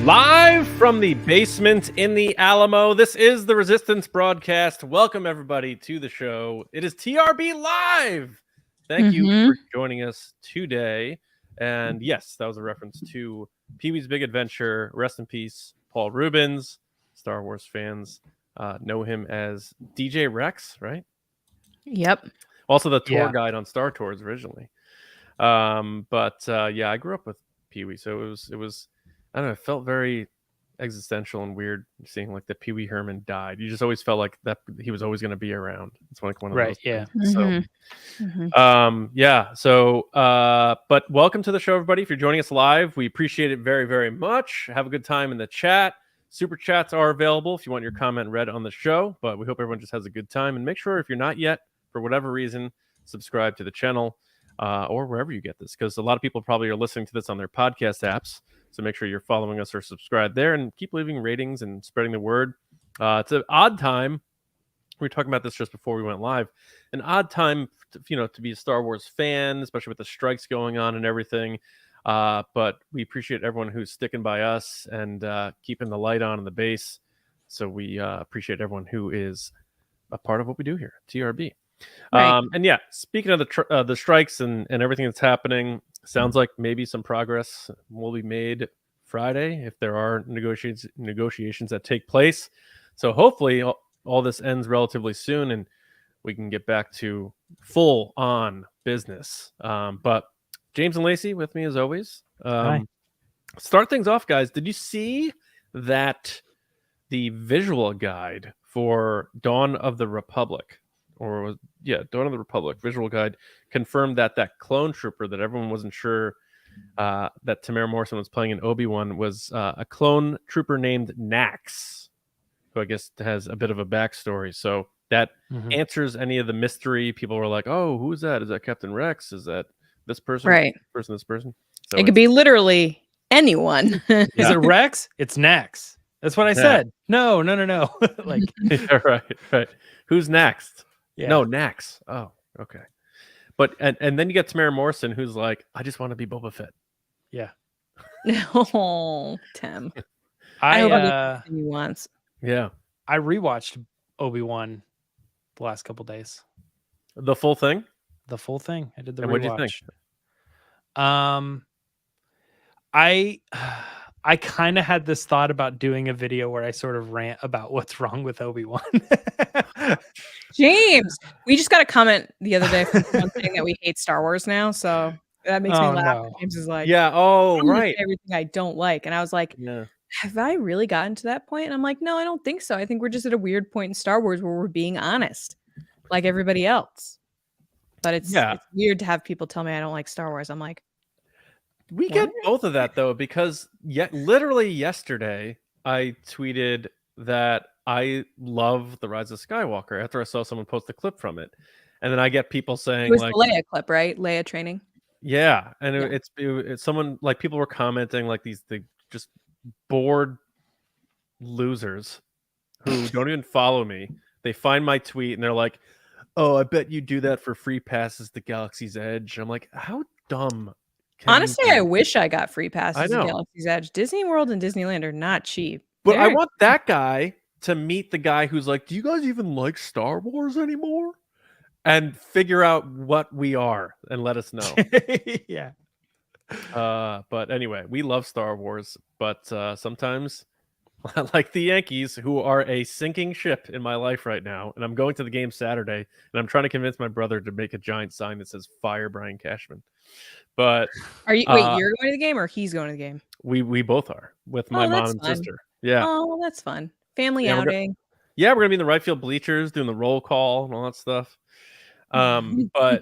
Live from the basement in the Alamo, this is the Resistance broadcast. Welcome everybody to the show. It is TRB Live. Thank you for joining us today. And yes, that was a reference to Pee-wee's Big Adventure. Rest in peace, Paul Reubens. Star Wars fans know him as DJ Rex, right? Yep. Also the tour guide on Star Tours originally. Yeah, I grew up with Pee-wee, so it was I don't know, it felt very existential and weird seeing like that Pee-wee Herman died. You just always felt like that he was always going to be around. It's like one of those things. But welcome to the show, everybody. If you're joining us live, we appreciate it very, very much. Have a good time in the chat. Super chats are available if you want your comment read on the show, but we hope everyone just has a good time. And make sure if you're not yet, for whatever reason, subscribe to the channel or wherever you get this, because a lot of people probably are listening to this on their podcast apps. So make sure you're following us or subscribed there, and keep leaving ratings and spreading the word. It's an odd time. We were talking about this just before we went live. An odd time, to be a Star Wars fan, especially with the strikes going on and everything. But we appreciate everyone who's sticking by us and keeping the light on in the base. So we appreciate everyone who is a part of what we do here, TRB. Right. And yeah, speaking of the strikes and everything that's happening, sounds like maybe some progress will be made Friday if there are negotiations that take place. So hopefully all this ends relatively soon and we can get back to full on business. But James and Lacey with me as always. Start things off, guys. Did you see that the visual guide for Dawn of the Republic, Dawn of the Republic visual guide, confirmed that clone trooper that everyone wasn't sure that Tamara Morrison was playing in Obi-Wan was a clone trooper named Nax, who I guess has a bit of a backstory. So that answers any of the mystery. People were like, "Oh, who's that? Is that Captain Rex? Is that this person? Right. This person?" So it could be literally anyone. Is it Rex? It's Nax. That's what I said. No. Like, right. Who's next? Yeah. No, Nax. Oh, okay. But and then you get Tamara Morrison, who's like, I just want to be Boba Fett. Yeah. Oh, Tim. I hope I get he wants. Yeah. I rewatched Obi-Wan the last couple days. The full thing? The full thing. I did the rewatch. What did you think? I kind of had this thought about doing a video where I sort of rant about what's wrong with Obi-Wan. James, we just got a comment the other day from someone saying that we hate Star Wars now, so that makes me laugh. No. James is like, right. Everything I don't like. And I was like, have I really gotten to that point? And I'm like, no, I don't think so. I think we're just at a weird point in Star Wars where we're being honest, like everybody else. But it's weird to have people tell me I don't like Star Wars. I'm like, we get both of that though, because literally yesterday I tweeted that I love The Rise of Skywalker after I saw someone post a clip from it, and then I get people saying, it was like, the Leia clip, right? Leia training. Yeah, and it's someone, like, people were commenting like the just bored losers who don't even follow me. They find my tweet and they're like, "Oh, I bet you do that for free passes to Galaxy's Edge." I'm like, how dumb. Honestly, I wish I got free passes to Galaxy's Edge. Disney World and Disneyland are not cheap. But I want that guy to meet the guy who's like, "Do you guys even like Star Wars anymore?" And figure out what we are and let us know. Yeah. But anyway, we love Star Wars, but sometimes, like the Yankees, who are a sinking ship in my life right now, and I'm going to the game Saturday, and I'm trying to convince my brother to make a giant sign that says "Fire Brian Cashman." But are you? Wait, you're going to the game, or he's going to the game? We both are with my mom and sister. Yeah. Oh, that's fun. Family outing. We're gonna be in the right field bleachers doing the roll call and all that stuff. But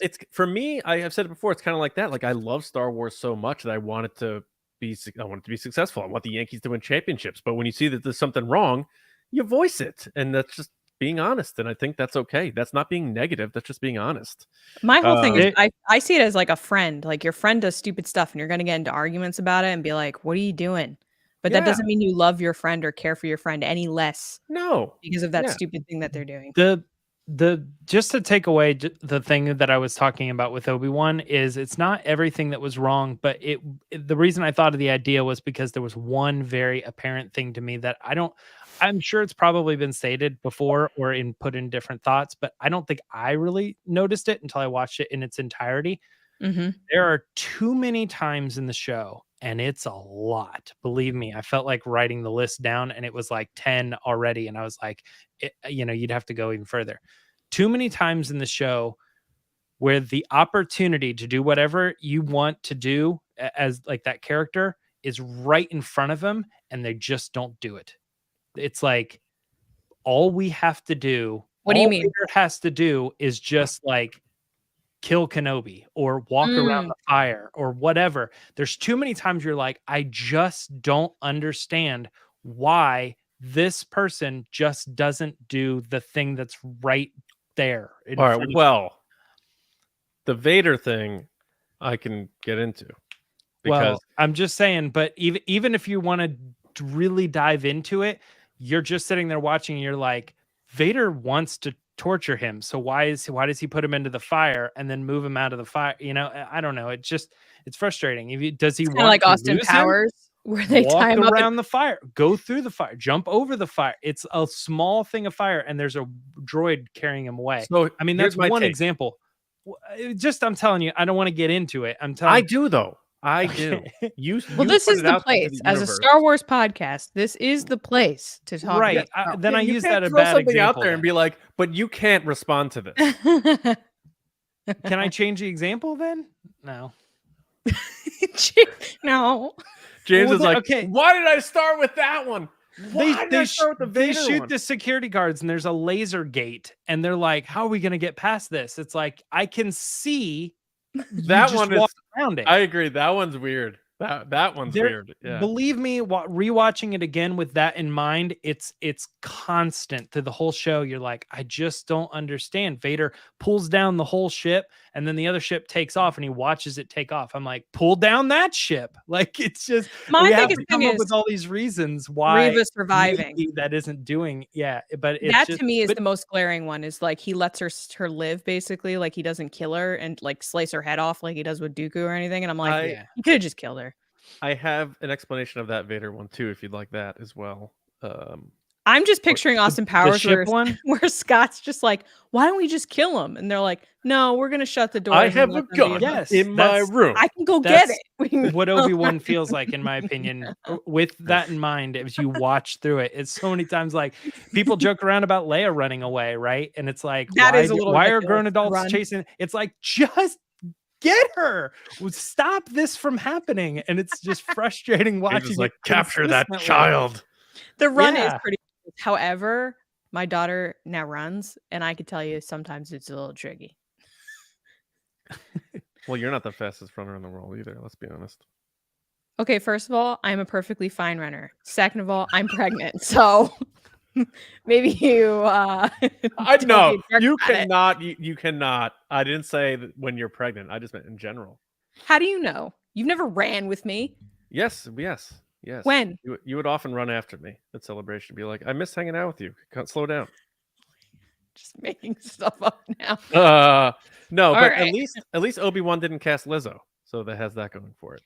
it's for me, I have said it before, it's kind of like that. Like, I love Star Wars so much that I want it to be successful. I want the Yankees to win championships. But when you see that there's something wrong, you voice it, and that's just being honest. And I think that's okay. That's not being negative. That's just being honest. My whole thing is I see it as like a friend. Like, your friend does stupid stuff and you're going to get into arguments about it and be like, what are you doing? But that doesn't mean you love your friend or care for your friend any less. No. Because of that stupid thing that they're doing. just to take away the thing that I was talking about with Obi-Wan is it's not everything that was wrong, but the reason I thought of the idea was because there was one very apparent thing to me that I'm sure it's probably been stated before or put in different thoughts, but I don't think I really noticed it until I watched it in its entirety. Mm-hmm. There are too many times in the show, and it's a lot. Believe me, I felt like writing the list down, and it was like 10 already, and I was like, you'd have to go even further. Too many times in the show where the opportunity to do whatever you want to do as like that character is right in front of them, and they just don't do it. It's like all we have to do. What do you mean? Vader has to do is just like kill Kenobi or walk around the fire or whatever. There's too many times you're like, I just don't understand why this person just doesn't do the thing that's right there. All right. Well, the Vader thing I can get into because I'm just saying, but even if you want to really dive into it, you're just sitting there watching and you're like, Vader wants to torture him, so why does he put him into the fire and then move him out of the fire? I don't know. It's frustrating. Does he want like Austin Powers where they tie him around the fire, go through the fire, jump over the fire? It's a small thing of fire, and there's a droid carrying him away. So I mean, that's one example. I'm telling you, I don't want to get into it. I do though. I do. This is the place. As a Star Wars podcast, this is the place to talk. Right. Then I use that a bad example out there and be like, but you can't respond to this. Can I change the example then? No. No. James is like, okay, why did I start with that one? They shoot the security guards and there's a laser gate and they're like, how are we going to get past this? It's like, I can see that one is around it. I agree. That one's weird. That one's weird. Yeah. Believe me, rewatching it again with that in mind, it's constant through the whole show. You're like, I just don't understand. Vader pulls down the whole ship, and then the other ship takes off, and he watches it take off. I'm like, pull down that ship. Like, it's just my biggest thing is with all these reasons why Reva surviving that isn't doing. Yeah, but that to me is the most glaring one. Is like he lets her live basically, like he doesn't kill her and like slice her head off like he does with Dooku or anything. And I'm like, he could have just killed her. I have an explanation of that Vader one too, if you'd like that as well. I'm just picturing Austin Powers where Scott's just like, why don't we just kill him? And they're like, no, we're gonna shut the door. I have a gun in my room. I can go get it. What Obi-Wan feels like, in my opinion, with that in mind, as you watch through it, it's so many times like people joke around about Leia running away, right? And it's like, why are grown adults chasing? It's like, just get her. Stop this from happening. And it's just frustrating watching. Like, capture that child. The run is pretty. However, my daughter now runs, and I could tell you sometimes it's a little tricky. Well, you're not the fastest runner in the world either. Let's be honest. Okay, first of all, I'm a perfectly fine runner. Second of all, I'm pregnant, so maybe you. I know you cannot. You cannot. I didn't say that when you're pregnant. I just meant in general. How do you know? You've never ran with me. Yes. When? You would often run after me at Celebration, be like, I miss hanging out with you. Slow down. Just making stuff up now. No, but at least Obi-Wan didn't cast Lizzo, so that has that going for it.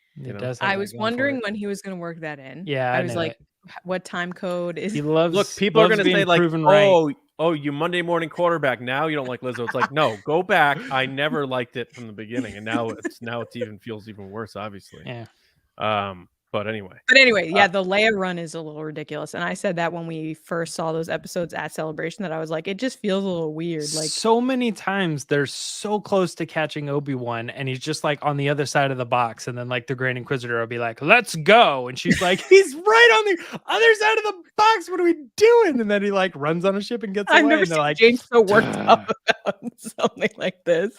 I was wondering when he was going to work that in. Yeah, I was like, what time code is? He loves. Look, people are going to say like, right. oh, you Monday morning quarterback. Now you don't like Lizzo. It's like, no, go back. I never liked it from the beginning, and now it's even feels even worse. Obviously. Yeah. But anyway, yeah, the Leia run is a little ridiculous. And I said that when we first saw those episodes at Celebration, that I was like, it just feels a little weird. Like, so many times they're so close to catching Obi-Wan, and he's just like on the other side of the box. And then like the Grand Inquisitor will be like, let's go. And she's like, he's right on the other side of the box. What are we doing? And then he like runs on a ship and gets away. I've never seen like, James so worked up about something like this.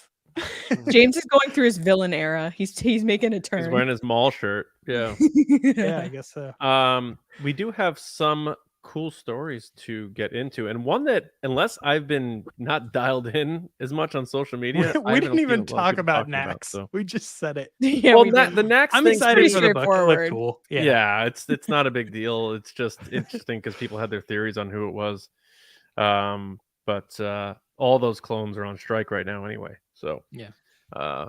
James is going through his villain era. He's making a turn. He's wearing his mall shirt. Yeah. Yeah, I guess so. We do have some cool stories to get into, and one that, unless I've been not dialed in as much on social media, we didn't even talk about Nax. So. We just said it. Yeah, well, the Nax I'm thing excited for the book. It looked cool. Yeah, it's not a big deal. It's just interesting because people had their theories on who it was. but all those clones are on strike right now anyway. So Yeah.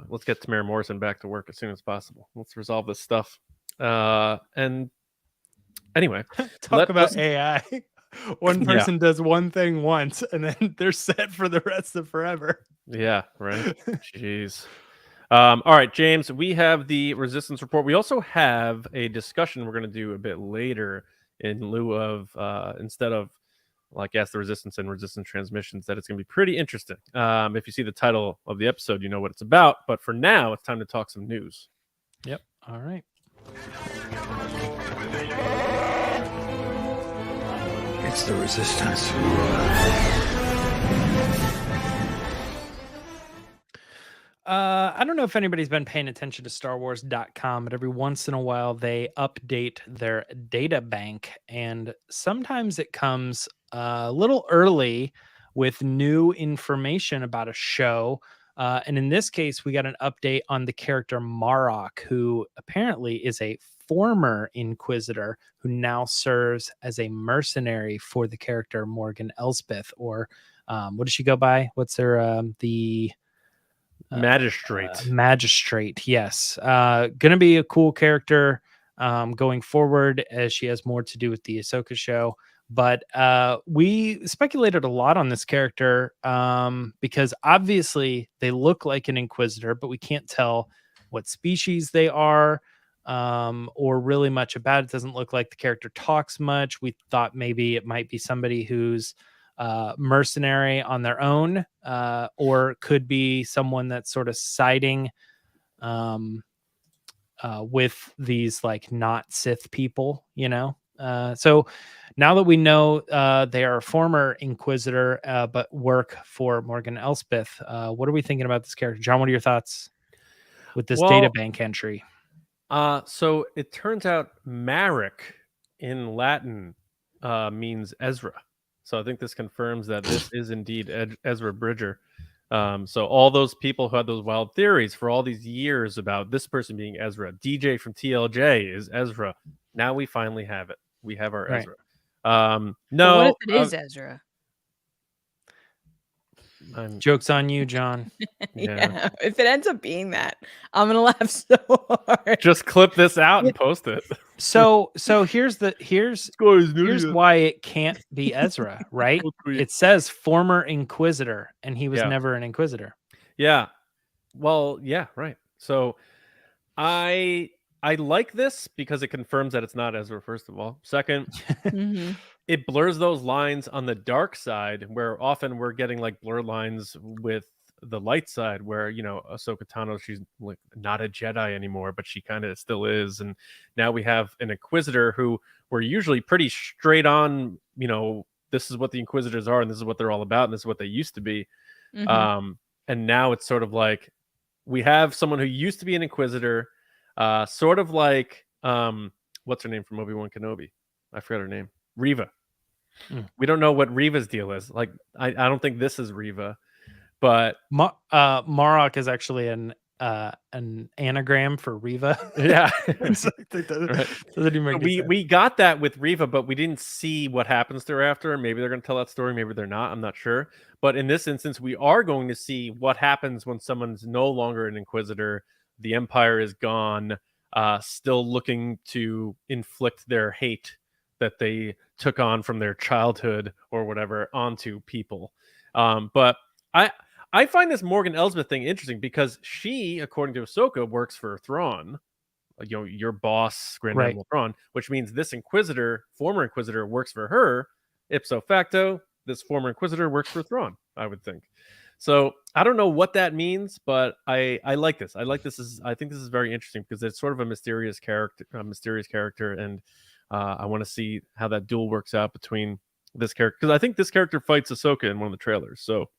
Let's get Tamara Morrison back to work as soon as possible. Let's resolve this stuff. And anyway, talk about AI. One person does one thing once, and then they're set for the rest of forever. Yeah, right. Jeez. All right, James, we have the resistance report. We also have a discussion we're going to do a bit later in lieu of instead of like Ask the Resistance and Resistance Transmissions, that it's going to be pretty interesting. If you see the title of the episode, you know what it's about. But for now, it's time to talk some news. Yep. All right. It's the Resistance. I don't know if anybody's been paying attention to StarWars.com, but every once in a while they update their data bank, and sometimes it comes a little early with new information about a show. And in this case, we got an update on the character Marok, who apparently is a former Inquisitor who now serves as a mercenary for the character Morgan Elsbeth, or what does she go by? What's her Magistrate. Magistrate, yes. Gonna be a cool character going forward, as she has more to do with the Ahsoka show. But we speculated a lot on this character because obviously they look like an Inquisitor, but we can't tell what species they are or really much about it. Doesn't look like the character talks much. We thought maybe it might be somebody who's mercenary on their own, or could be someone that's sort of siding with these like not Sith people, you know. So now that we know they are a former Inquisitor but work for Morgan Elsbeth, what are we thinking about this character? John, what are your thoughts with this data bank entry? So it turns out Marek in Latin means Ezra. So I think this confirms that this is indeed Ezra Bridger. So all those people who had those wild theories for all these years about this person being Ezra, DJ from TLJ is Ezra. Now we finally have it. We have our Ezra. No, but what if it is Ezra? Joke's on you, John. Yeah. If it ends up being that, I'm gonna laugh so hard. Just clip this out and post it. So here's why it can't be Ezra, right? It says former Inquisitor, and he was never an Inquisitor. Yeah. Well, yeah, right. So I like this because it confirms that it's not Ezra, first of all. Second, it blurs those lines on the dark side, where often we're getting like blurred lines with the light side, where, you know, Ahsoka Tano, she's like not a Jedi anymore, but she kind of still is. And now we have an Inquisitor who were usually pretty straight on, you know, this is what the Inquisitors are and this is what they're all about and this is what they used to be. And now it's sort of like we have someone who used to be an Inquisitor, sort of like what's her name from Obi-Wan Kenobi? I forgot her name. Reva. We don't know what Reva's deal is. Like I don't think this is Reva, but Marok is actually an anagram for Reva. Yeah. Right. We got that with Reva, but we didn't see what happens to her after. Maybe they're going to tell that story, maybe they're not. I'm not sure. But in this instance, we are going to see what happens when someone's no longer an Inquisitor. The Empire is gone, still looking to inflict their hate that they took on from their childhood or whatever onto people. But I find this Morgan Elsbeth thing interesting because she, according to Ahsoka, works for Thrawn, you know, your boss, Grand Admiral Thrawn, which means this Inquisitor, former Inquisitor, works for her. Ipso facto, this former Inquisitor works for Thrawn, I would think. So I don't know what that means, but I like this. I think this is very interesting because it's sort of a mysterious character, and I want to see how that duel works out between this character, because I think this character fights Ahsoka in one of the trailers. So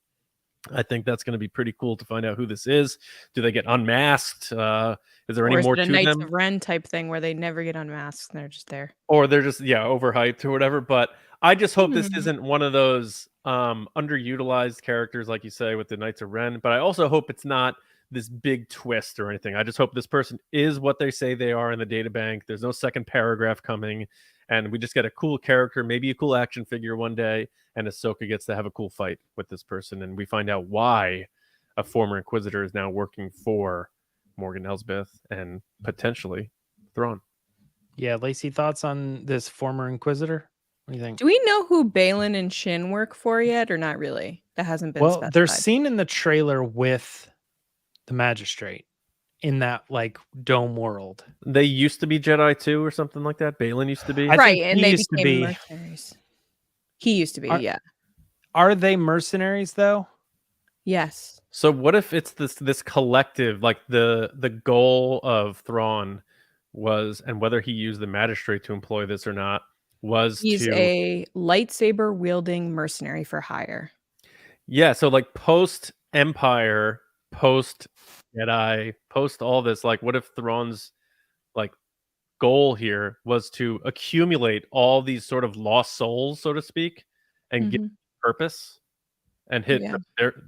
I think that's going to be pretty cool to find out who this is. Do they get unmasked? Is there any more to them? Knights of Ren type thing where they never get unmasked and they're just there, or they're just overhyped or whatever. But I just hope this isn't one of those underutilized characters, like you say, with the Knights of Ren. But I also hope it's not this big twist or anything. I just hope this person is what they say they are in the data bank. There's no second paragraph coming, and we just get a cool character, maybe a cool action figure one day, and Ahsoka gets to have a cool fight with this person, and we find out why a former Inquisitor is now working for Morgan Elsbeth and potentially Thrawn. Yeah, Lacey, thoughts on this former Inquisitor? What do you think? Do we know who Balin and Shin work for yet, or not really? That hasn't been Well, specified. they're seen in the trailer with the Magistrate in that like dome world. They used to be Jedi too, or something like that. Balin used to be. I right, think and he they used to became be- mercenaries. He used to be, yeah. Are they mercenaries though? Yes. So what if it's this collective, like the goal of Thrawn was, and whether he used the Magistrate to employ this or not, was He's to a lightsaber wielding mercenary for hire. yeah. So like post Empire, post Jedi, post all this, like what if Thrawn's like goal here was to accumulate all these sort of lost souls, so to speak, and give purpose, and hit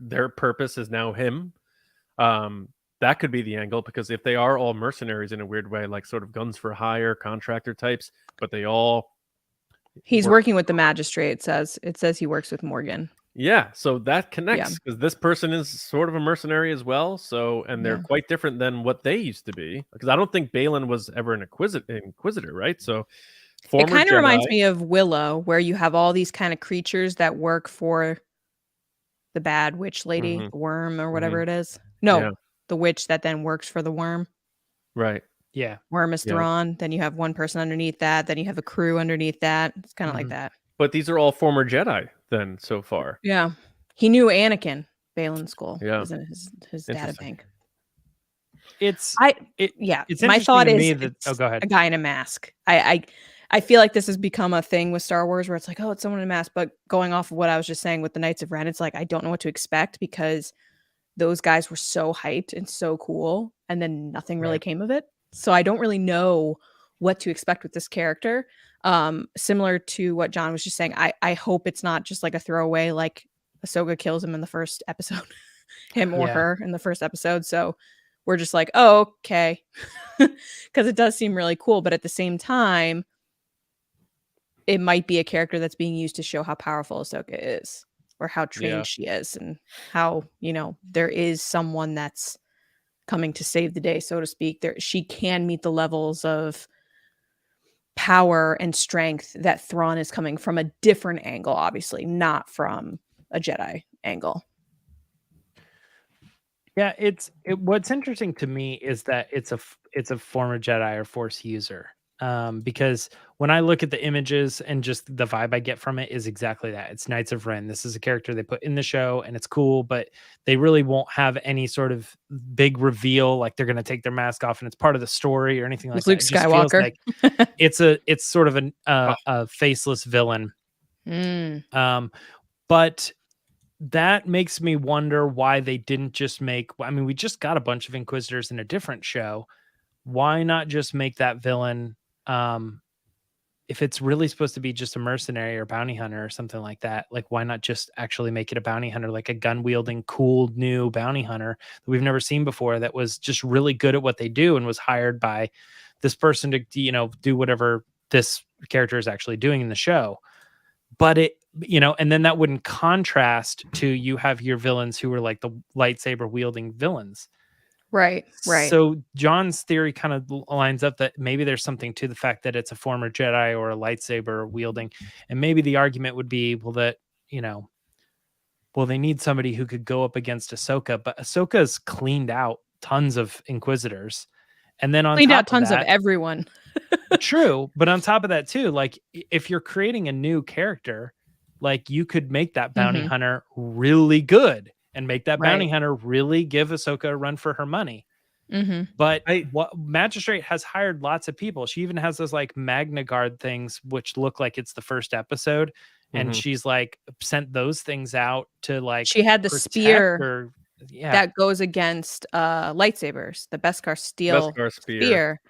their purpose is now him. That could be the angle, because if they are all mercenaries in a weird way, like sort of guns for hire, contractor types, but they all He's working with the Magistrate. It says he works with Morgan. yeah, so that connects because this person is sort of a mercenary as well. So, and they're quite different than what they used to be. Because I don't think Balin was ever an inquisitor, right? So, it kind of reminds me of Willow, where you have all these kind of creatures that work for the bad witch lady, the worm, or whatever it is. No, the witch that then works for the worm. Right. Yeah. Worm is Thrawn. Then you have one person underneath that. Then you have a crew underneath that. It's kind of like that. But these are all former Jedi then so far. Yeah. He knew Anakin. Balin's school. Yeah. Was in his data bank. It's my thought is go ahead. A guy in a mask. I feel like this has become a thing with Star Wars where it's like, oh, it's someone in a mask. But going off of what I was just saying with the Knights of Ren, it's like I don't know what to expect because those guys were so hyped and so cool, and then nothing really came of it. So I don't really know what to expect with this character. Similar to what John was just saying, I hope it's not just like a throwaway, like Ahsoka kills him in the first episode, him or her in the first episode. So we're just like, oh, okay. Because it does seem really cool. But at the same time, it might be a character that's being used to show how powerful Ahsoka is or how trained she is and how, there is someone that's coming to save the day, so to speak. She can meet the levels of power and strength that Thrawn is coming from a different angle, obviously, not from a Jedi angle. Yeah, what's interesting to me is that it's a former Jedi or Force user. Because when I look at the images and just the vibe I get from it is exactly that. It's Knights of Ren. This is a character they put in the show and it's cool, but they really won't have any sort of big reveal. Like they're going to take their mask off and it's part of the story or anything like that. Luke Skywalker. Like it's sort of a faceless villain. But that makes me wonder why they didn't just make, we just got a bunch of Inquisitors in a different show. Why not just make that villain, if it's really supposed to be just a mercenary or bounty hunter or something like that, like why not just actually make it a bounty hunter, like a gun wielding, cool new bounty hunter that we've never seen before, that was just really good at what they do and was hired by this person to, do whatever this character is actually doing in the show. But and then that wouldn't contrast to you have your villains who are like the lightsaber wielding villains. Right. So John's theory kind of lines up that maybe there's something to the fact that it's a former Jedi or a lightsaber wielding. And maybe the argument would be, they need somebody who could go up against Ahsoka, but Ahsoka's cleaned out tons of Inquisitors. And then on top tons of of everyone. True. But on top of that too, like if you're creating a new character, like you could make that bounty hunter really good and make that bounty hunter really give Ahsoka a run for her money. But what Magistrate has hired lots of people. She even has those like Magna Guard things, which look like it's the first episode. And she's like sent those things out to like, she had the spear that goes against lightsabers, the Beskar steel spear.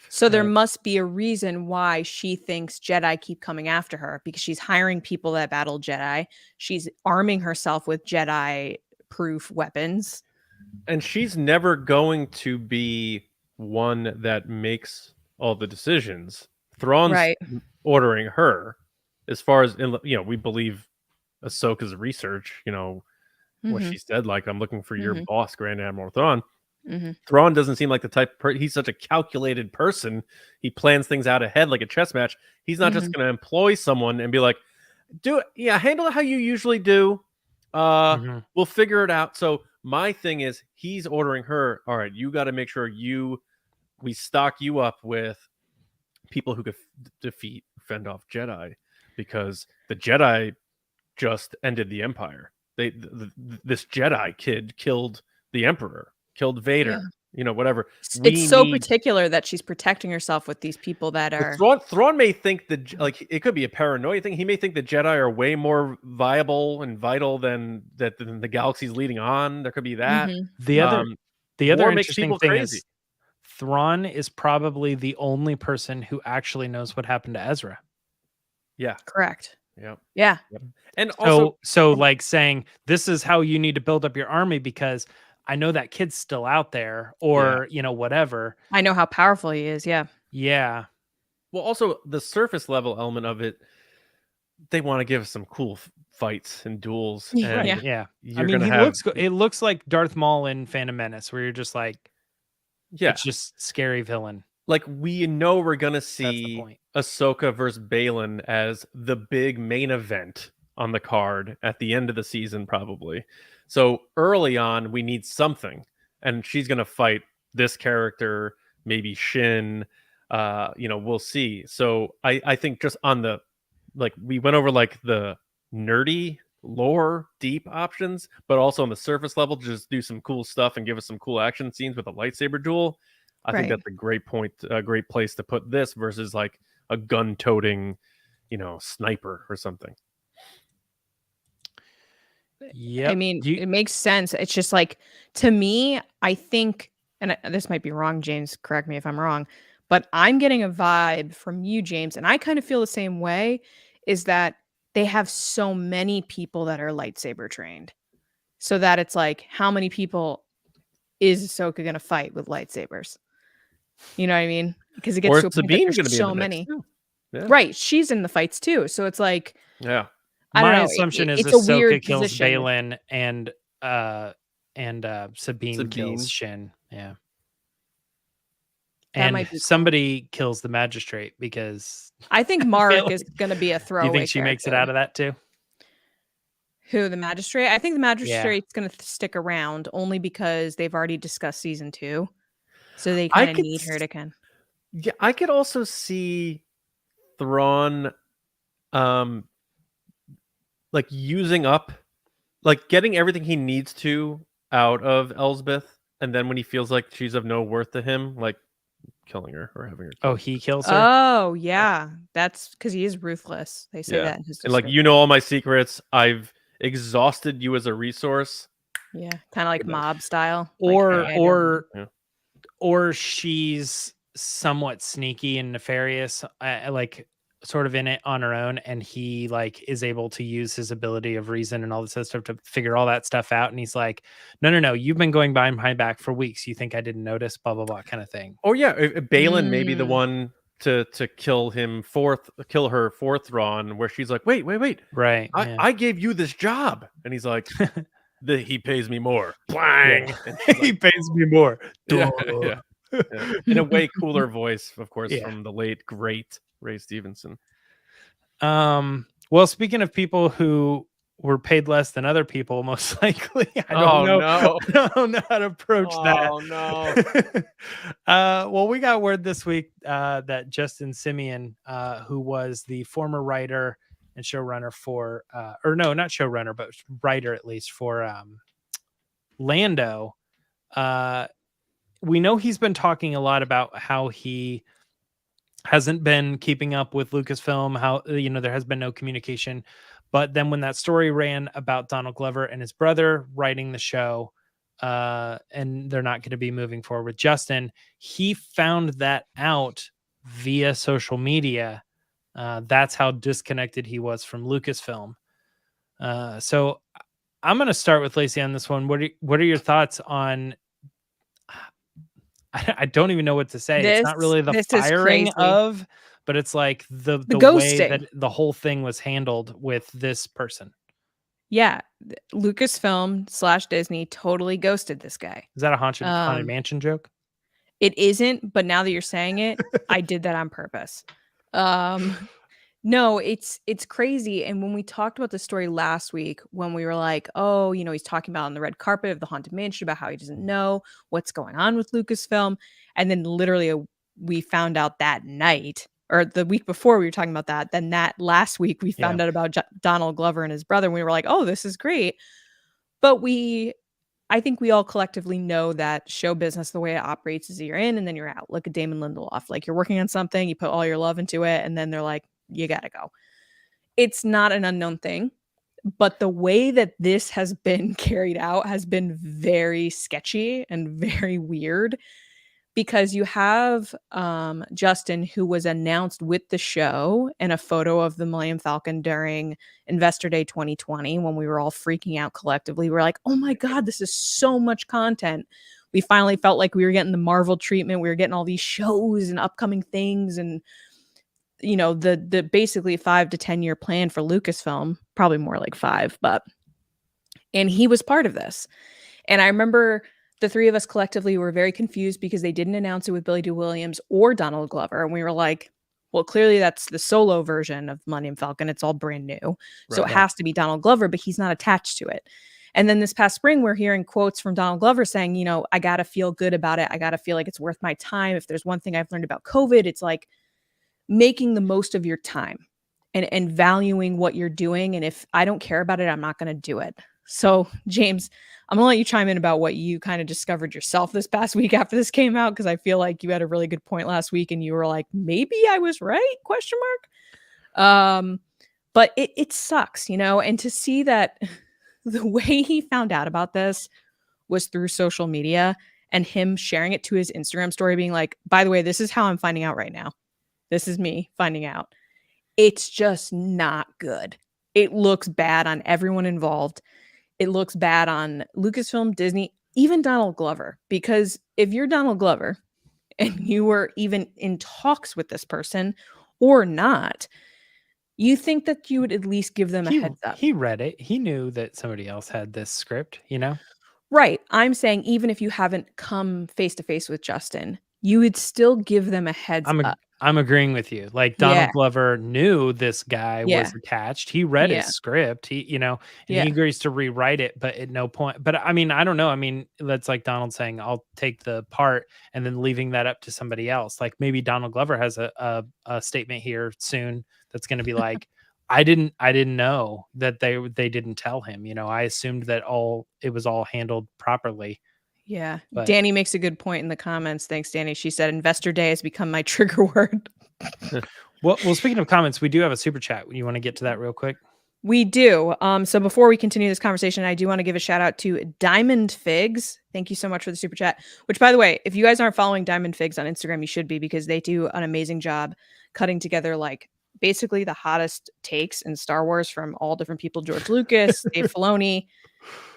So there must be a reason why she thinks Jedi keep coming after her, because she's hiring people that battle Jedi. She's arming herself with Jedi proof weapons. And she's never going to be one that makes all the decisions. Thrawn's ordering her, as far as we believe Ahsoka's research, you know, what Mhm. she said, like, I'm looking for your Mhm. boss, Grand Admiral Thrawn. Mhm. Thrawn doesn't seem like the type he's such a calculated person. He plans things out ahead like a chess match. He's not just Mhm. going to employ someone and be like, do it. Yeah, handle it how you usually do. Mhm. We'll figure it out. So my thing is he's ordering her, all right, you got to make sure we stock you up with people who could defeat, fend off Jedi, because the Jedi just ended the Empire. This Jedi kid killed the Emperor, killed Vader, Yeah. you know, whatever. It's We so need. particular that she's protecting herself with these people that But are Thrawn may think that, like, it could be a paranoia thing. He may think the Jedi are way more viable and vital than the galaxy's leading on. There could be that. Mhm. The other Um, the other War makes interesting people thing crazy. is Thrawn is probably the only person who actually knows what happened to Ezra. Yeah. correct. Yeah. Yeah. Yep. And also, So like saying this is how you need to build up your army because I know that kid's still out there or you know whatever. I know how powerful he is. Yeah. Yeah. well, also the surface level element of it, they want to give us some cool fights and duels, Yeah. and Right. Yeah. I you're mean, gonna he have, looks it looks like Darth Maul in Phantom Menace where you're just like yeah, it's just scary villain. like we know we're gonna That's the see point. Ahsoka versus Balin as the big main event on the card at the end of the season, probably. So early on, we need something, and she's gonna fight this character, maybe Shin. You know, we'll see. So I think just on the, like, we went over like the nerdy lore deep options, but also on the surface level, just do some cool stuff and give us some cool action scenes with a lightsaber duel. I think Right. that's a great point, a great place to put this versus like a gun-toting, you know, sniper or something. Yeah. I mean, it makes sense. It's just like, to me, I think, and this might be wrong, James, correct me if I'm wrong, but I'm getting a vibe from you, James, and I kind of feel the same way, is that they have so many people that are lightsaber trained. So that it's like, how many people is Ahsoka going to fight with lightsabers? You know what I mean? Because it gets Or to a is point that Sabine there's going to be in so the mix many. too? Yeah. Right. She's in the fights too. So it's like, Yeah. I don't My know. assumption is It's a Ahsoka weird kills position. Balin and Sabine kills Sabine. Shin. Yeah. That And might be cool. somebody kills the magistrate because I think Mark is going to be a do throwaway. you think she makes it out of that too? Who, the magistrate? I think the magistrate's Yeah. going to stick around only because they've already discussed season 2. So they I kind of could need her to kind. Yeah, I could also see Thrawn like using up, like getting everything he needs to out of Elsbeth, and then when he feels like she's of no worth to him, like killing her or having her Oh, killed. he kills her? Oh, yeah. That's because he is ruthless. They say Yeah. that in his And like, description. you know all my secrets. I've exhausted you as a resource. Yeah, kind of like Good night. mob style. Or like, yeah, Yeah. or she's somewhat sneaky and nefarious, like sort of in it on her own, and he like is able to use his ability of reason and all this other stuff to figure all that stuff out. And he's like, no, you've been going behind my back for weeks. You think I didn't notice? Blah blah blah, kind of thing. Oh yeah, Balin may be the Mm. one to kill her for Thrawn, where she's like, wait, Right. I gave you this job, and he's like, he pays me more. Blang. And she's He like, pays me more. yeah, Duh. yeah. In a way cooler voice, of course, Yeah. from the late great Ray Stevenson. Well, speaking of people who were paid less than other people, most likely, I don't know how to approach that. Oh no. Well, we got word this week that Justin Simeon, who was the former writer and showrunner for, or no, not showrunner, but writer at least for Lando, we know he's been talking a lot about how he hasn't been keeping up with Lucasfilm, how, you know, there has been no communication. But then when that story ran about Donald Glover and his brother writing the show, and they're not going to be moving forward with Justin, he found that out via social media. That's how disconnected he was from Lucasfilm. So I'm going to start with Lacey on this one. What are your thoughts on? I don't even know what to say. It's not really the firing of, but it's like the way ghosting that the whole thing was handled with this person. Yeah, Lucasfilm / Disney totally ghosted this guy. Is that a haunted Um, mansion joke? It isn't, but now that you're saying it, I did that on purpose. Um, no, it's crazy. And when we talked about the story last week, when we were like, oh, he's talking about on the red carpet of the Haunted Mansion about how he doesn't know what's going on with Lucasfilm, and then literally we found out that night, or the week before we were talking about that. Then that last week we found out about Donald Glover and his brother, and we were like, oh, this is great. But I think we all collectively know that show business, the way it operates is you're in and then you're out. Look at Damon Lindelof. Like, you're working on something, you put all your love into it, and then they're like, you gotta go. It's not an unknown thing, but the way that this has been carried out has been very sketchy and very weird, because you have Justin, who was announced with the show in a photo of the Millennium Falcon during Investor Day 2020, when we were all freaking out collectively. We were like, oh my God, this is so much content. We finally felt like we were getting the Marvel treatment. We were getting all these shows and upcoming things, and the basically 5 to 10 year plan for Lucasfilm, probably more like 5, and he was part of this. And I remember the three of us collectively were very confused because they didn't announce it with Billy Dee Williams or Donald Glover. And we were like, well, clearly that's the solo version of Millennium Falcon. It's all brand new. So it has to be Donald Glover, but he's not attached to it. And then this past spring, we're hearing quotes from Donald Glover saying, I got to feel good about it. I got to feel like it's worth my time. If there's one thing I've learned about COVID, it's like making the most of your time and valuing what you're doing. And if I don't care about it, I'm not going to do it. So, James, I'm going to let you chime in about what you kind of discovered yourself this past week after this came out, because I feel like you had a really good point last week and you were like, maybe I was right, ? But it sucks, and to see that the way he found out about this was through social media and him sharing it to his Instagram story, being like, by the way, this is how I'm finding out right now. This is me finding out. It's just not good. It looks bad on everyone involved. It looks bad on Lucasfilm, Disney, even Donald Glover. Because if you're Donald Glover and you were even in talks with this person or not, you think that you would at least give them a heads up. He read it. He knew that somebody else had this script, Right. I'm saying even if you haven't come face to face with Justin, you would still give them a heads up. I'm agreeing with you. Like, Donald Glover knew this guy was attached. He read his script. He, and he agrees to rewrite it, but at no point. But I mean, I don't know. I mean, that's like Donald saying, "I'll take the part," and then leaving that up to somebody else. Like, maybe Donald Glover has a statement here soon that's going to be like, "I didn't know that they didn't tell him. I assumed that it was all handled properly." Yeah. But Danny makes a good point in the comments. Thanks, Danny. She said, Investor Day has become my trigger word. Well, speaking of comments, we do have a super chat. You want to get to that real quick? We do. So before we continue this conversation, I do want to give a shout out to Diamond Figs. Thank you so much for the super chat, which, by the way, if you guys aren't following Diamond Figs on Instagram, you should be, because they do an amazing job cutting together like basically the hottest takes in Star Wars from all different people, George Lucas, Dave Filoni,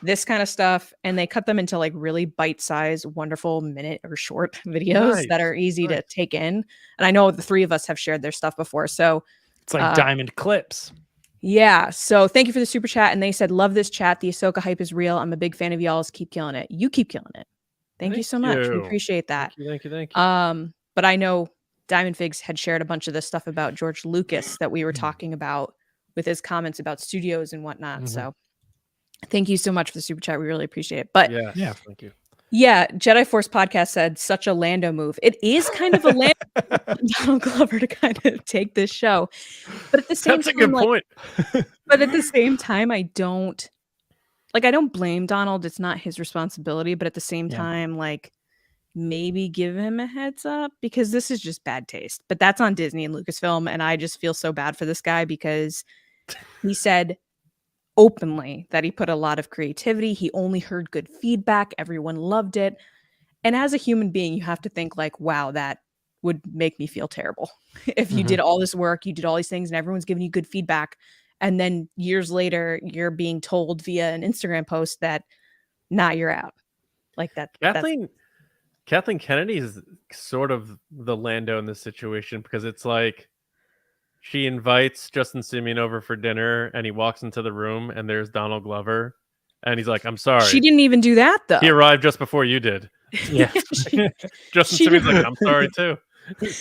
this kind of stuff, and they cut them into like really bite-sized, wonderful minute or short videos that are easy to take in. And I know the three of us have shared their stuff before, so it's like diamond clips. Yeah. So thank you for the super chat. And they said, love this chat. The Ahsoka hype is real. I'm a big fan of y'all's. Keep killing it. You keep killing it. Thank you so much. We appreciate that. Thank you. But I know Diamond Figs had shared a bunch of this stuff about George Lucas that we were talking about with his comments about studios and whatnot. So thank you so much for the super chat. We really appreciate it. But yeah, thank you. Yeah, Jedi Force Podcast said such a Lando move. It is kind of a Lando Donald Glover to kind of take this show, but at the same That's time, a good point. But at the same time, I don't blame Donald. It's not his responsibility, but at the same time, like, maybe give him a heads up, because this is just bad taste. But that's on Disney and Lucasfilm, and I just feel so bad for this guy, because he said openly that he put a lot of creativity. He only heard good feedback. Everyone loved it. And as a human being, you have to think like, wow, that would make me feel terrible. If you did all this work, you did all these things, and everyone's giving you good feedback, and then years later, you're being told via an Instagram post that, nah, you're out. Like that. Kathleen Kennedy is sort of the Lando in this situation, because it's like, she invites Justin Simeon over for dinner, and he walks into the room, and there's Donald Glover, and he's like, "I'm sorry." She didn't even do that though. He arrived just before you did. Yeah. Justin she Simeon's didn't- like, "I'm sorry too."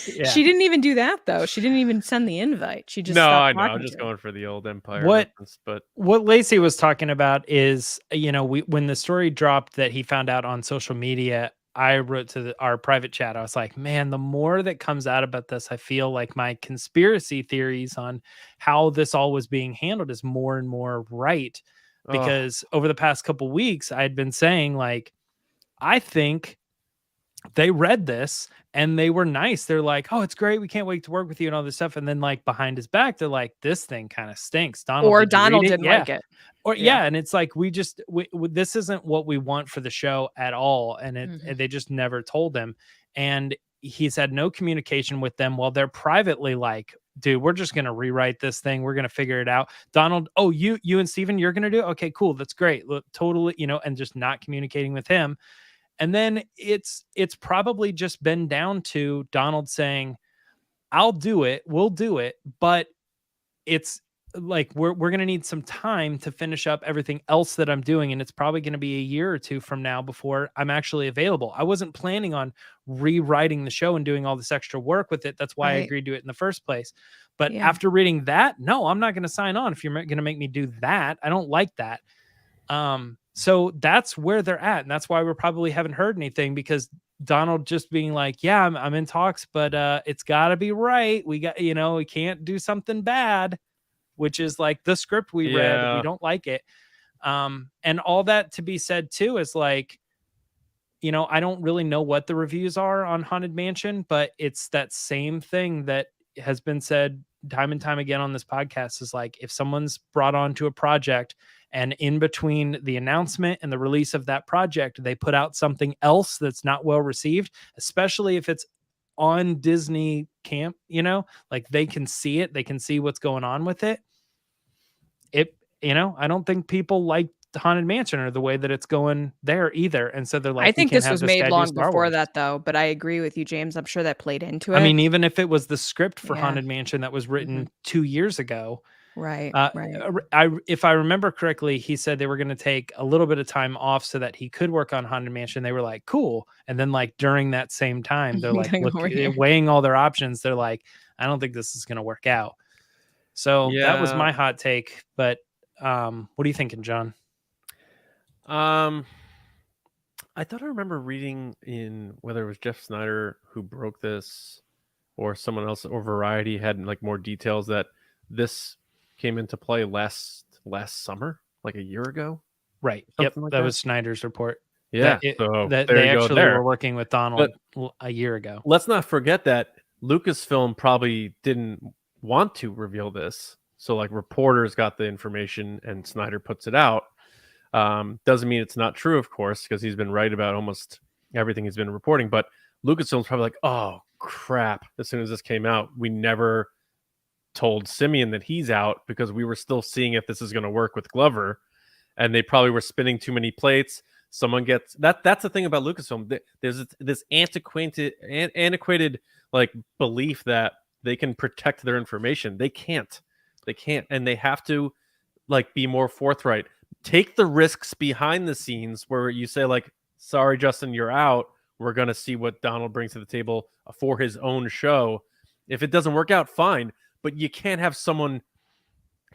Yeah. She didn't even do that though. She didn't even send the invite. She just No, stopped I know. talking I'm just to him. going for the old Empire What- reference, but What Lacey was talking about is, when the story dropped that he found out on social media, I wrote to our private chat. I was like, man, the more that comes out about this, I feel like my conspiracy theories on how this all was being handled is more and more right. Because over the past couple weeks, I had been saying, like, I think they read this and they were nice. They're like, "Oh, it's great. We can't wait to work with you," and all this stuff. And then, like, behind his back, they're like, "This thing kind of stinks." Donald, Or did you read Donald it? didn't Yeah. like it. Or Yeah. and it's like this isn't what we want for the show at all, and Mhm. they just never told him. And he's had no communication with them while they're privately like, "Dude, we're just gonna rewrite this thing. We're gonna figure it out." Donald, "Oh, you and Steven, you're gonna do it? Okay, cool. That's great." Look, totally, and just not communicating with him. And then it's probably just been down to Donald saying, "I'll do it. We'll do it," but it's like we're going to need some time to finish up everything else that I'm doing, and it's probably going to be a year or two from now before I'm actually available. I wasn't planning on rewriting the show and doing all this extra work with it. That's why I Right. agreed to it in the first place. But Yeah. after reading that, no, I'm not going to sign on if you're going to make me do that. I don't like that. So that's where they're at, and that's why we probably haven't heard anything, because Donald just being like, "Yeah, I'm in talks, but it's got to be right. We got, we can't do something bad," which is like the script we read. Yeah. We don't like it. And all that to be said too is like, I don't really know what the reviews are on Haunted Mansion, but it's that same thing that has been said time and time again on this podcast, is like, if someone's brought on to a project and in between the announcement and the release of that project, they put out something else that's not well received, especially if it's on Disney camp, like they can see it, they can see what's going on with it. I don't think people like the Haunted Mansion or the way that it's going there either. And so they're like, I think "We can't this have was guy made do long Star before Wars." that though, but I agree with you, James. I'm sure that played into it. I mean, even if it was the script for Yeah. Haunted Mansion that was written 2 years ago, right. if I remember correctly, he said they were going to take a little bit of time off so that he could work on Haunted Mansion. They were like, "Cool." And then, like, during that same time, they're like, Going over here. weighing all their options. They're like, "I don't think this is going to work out." So that was Yeah. my hot take. But what are you thinking, John? I thought I remember reading in whether it was Jeff Snyder who broke this or someone else, or Variety had like more details, that this came into play last summer, like a year ago. Right. Yep. Something like that that? was Snyder's report. Yeah. So that there they you go actually there. were working with Donald a year ago. Let's not forget that Lucasfilm probably didn't want to reveal this. So like reporters got the information and Snyder puts it out. Doesn't mean it's not true, of course, because he's been right about almost everything he's been reporting. But Lucasfilm's probably like, "Oh crap!" As soon as this came out, we never told Simeon that he's out because we were still seeing if this is going to work with Glover, and they probably were spinning too many plates. Someone gets that. That's the thing about Lucasfilm. There's this antiquated like belief that they can protect their information. They can't, and they have to like be more forthright. Take the risks behind the scenes where you say like, "Sorry, Justin, you're out. We're going to see what Donald brings to the table for his own show. If it doesn't work out, fine. But you can't have someone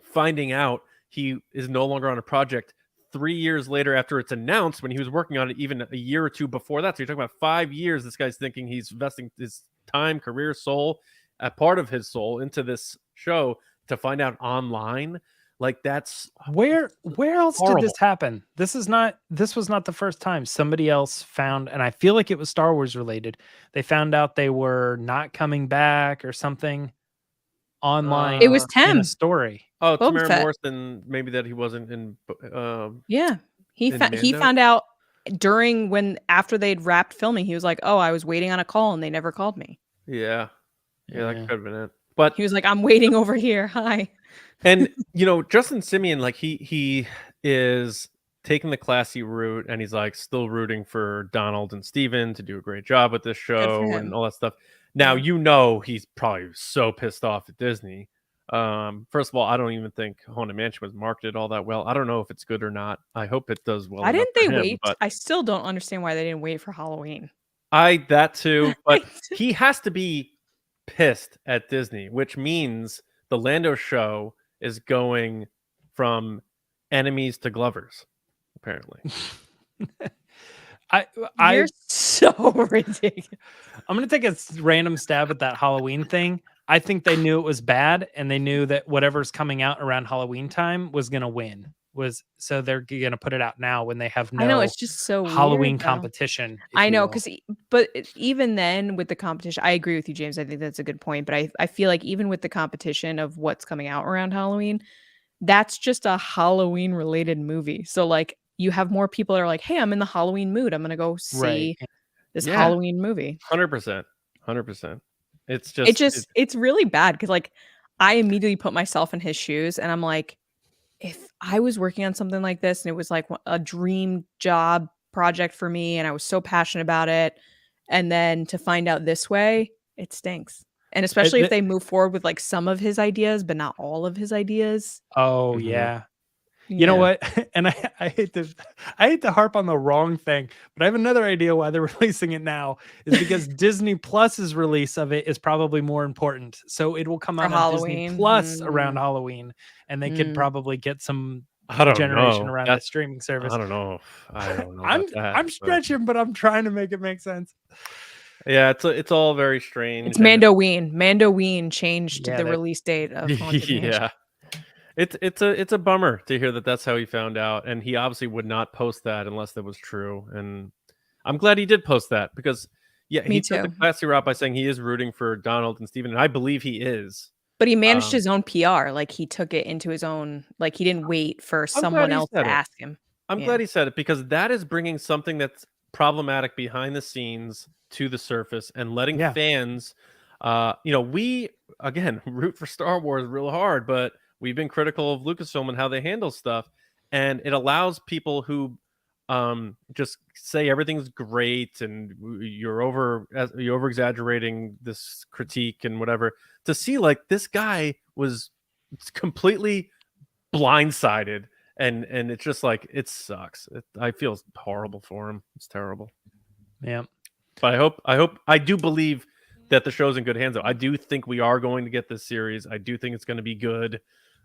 finding out he is no longer on a project 3 years later after it's announced, when he was working on it even a year or two before that." So you're talking about 5 years. This guy's thinking he's investing his time, career, soul, a part of his soul into this show, to find out online. Like, that's Where else horrible. did this happen? This was not the first time somebody else found, and I feel like it was Star Wars related. They found out they were not coming back or something online. It was in Tim. a story. Oh, Boba Tamara Fett. Morrison, maybe that he wasn't in. Yeah. He In he Mando? found out after they'd wrapped filming. He was like, "Oh, I was waiting on a call and they never called me." Yeah, that Yeah. could have been it. But He was like, "I'm waiting over here. Hi." and Justin Simeon, like he is taking the classy route, and he's like still rooting for Donald and Steven to do a great job with this show him. and all that stuff. Now, Yeah. he's probably so pissed off at Disney First of all, I don't even think Haunted Mansion was marketed all that well. I don't know if it's good or not. I hope it does well Why enough didn't they for him, wait? but I still don't understand why they didn't wait for Halloween. that too, but he has to be pissed at Disney, which means the Lando show is going from enemies to Glovers, apparently. You're so ridiculous. I'm gonna take a random stab at that Halloween thing. I think they knew it was bad, and they knew that whatever's coming out around Halloween time was gonna win. So they're gonna put it out now when they have no I know, it's just so Halloween weird, though. competition. I know, but even then with the competition, I agree with you, James. I think that's a good point. But I feel like even with the competition of what's coming out around Halloween, that's just a Halloween related movie. So like you have more people that are like, hey, I'm in the Halloween mood. I'm gonna go see this Halloween movie. 100%. 100%. It's really bad because like I immediately put myself in his shoes and I'm like, if I was working on something like this and it was like a dream job project for me and I was so passionate about it, and then to find out this way, it stinks. And especially if they move forward with like some of his ideas, but not all of his ideas. Oh yeah. You know what? And I hate to harp on the wrong thing, but I have another idea why they're releasing it now is because Disney Plus's release of it is probably more important. So it will come out on Disney Plus around Halloween, and they could probably get some generation around that streaming service. I don't know. I'm stretching, but I'm trying to make it make sense. Yeah, it's all very strange. It's Mandoween. Mandoween changed the release date of Haunted Mansion. It's a bummer to hear that that's how he found out, and he obviously would not post that unless that was true. And I'm glad he did post that because he took the classy route by saying he is rooting for Donald and Steven, and I believe he is. But he managed his own PR, like he took it into his own. Like he didn't wait for someone else to ask him. I'm glad he said it because that is bringing something that's problematic behind the scenes to the surface and letting fans, we again root for Star Wars real hard, but we've been critical of Lucasfilm and how they handle stuff, and it allows people who just say everything's great and you're over exaggerating this critique and whatever to see like this guy was completely blindsided, and it's just like it sucks. I feel horrible for him. It's terrible. Yeah, but I do believe that the show's in good hands, though. I do think we are going to get this series. I do think it's going to be good.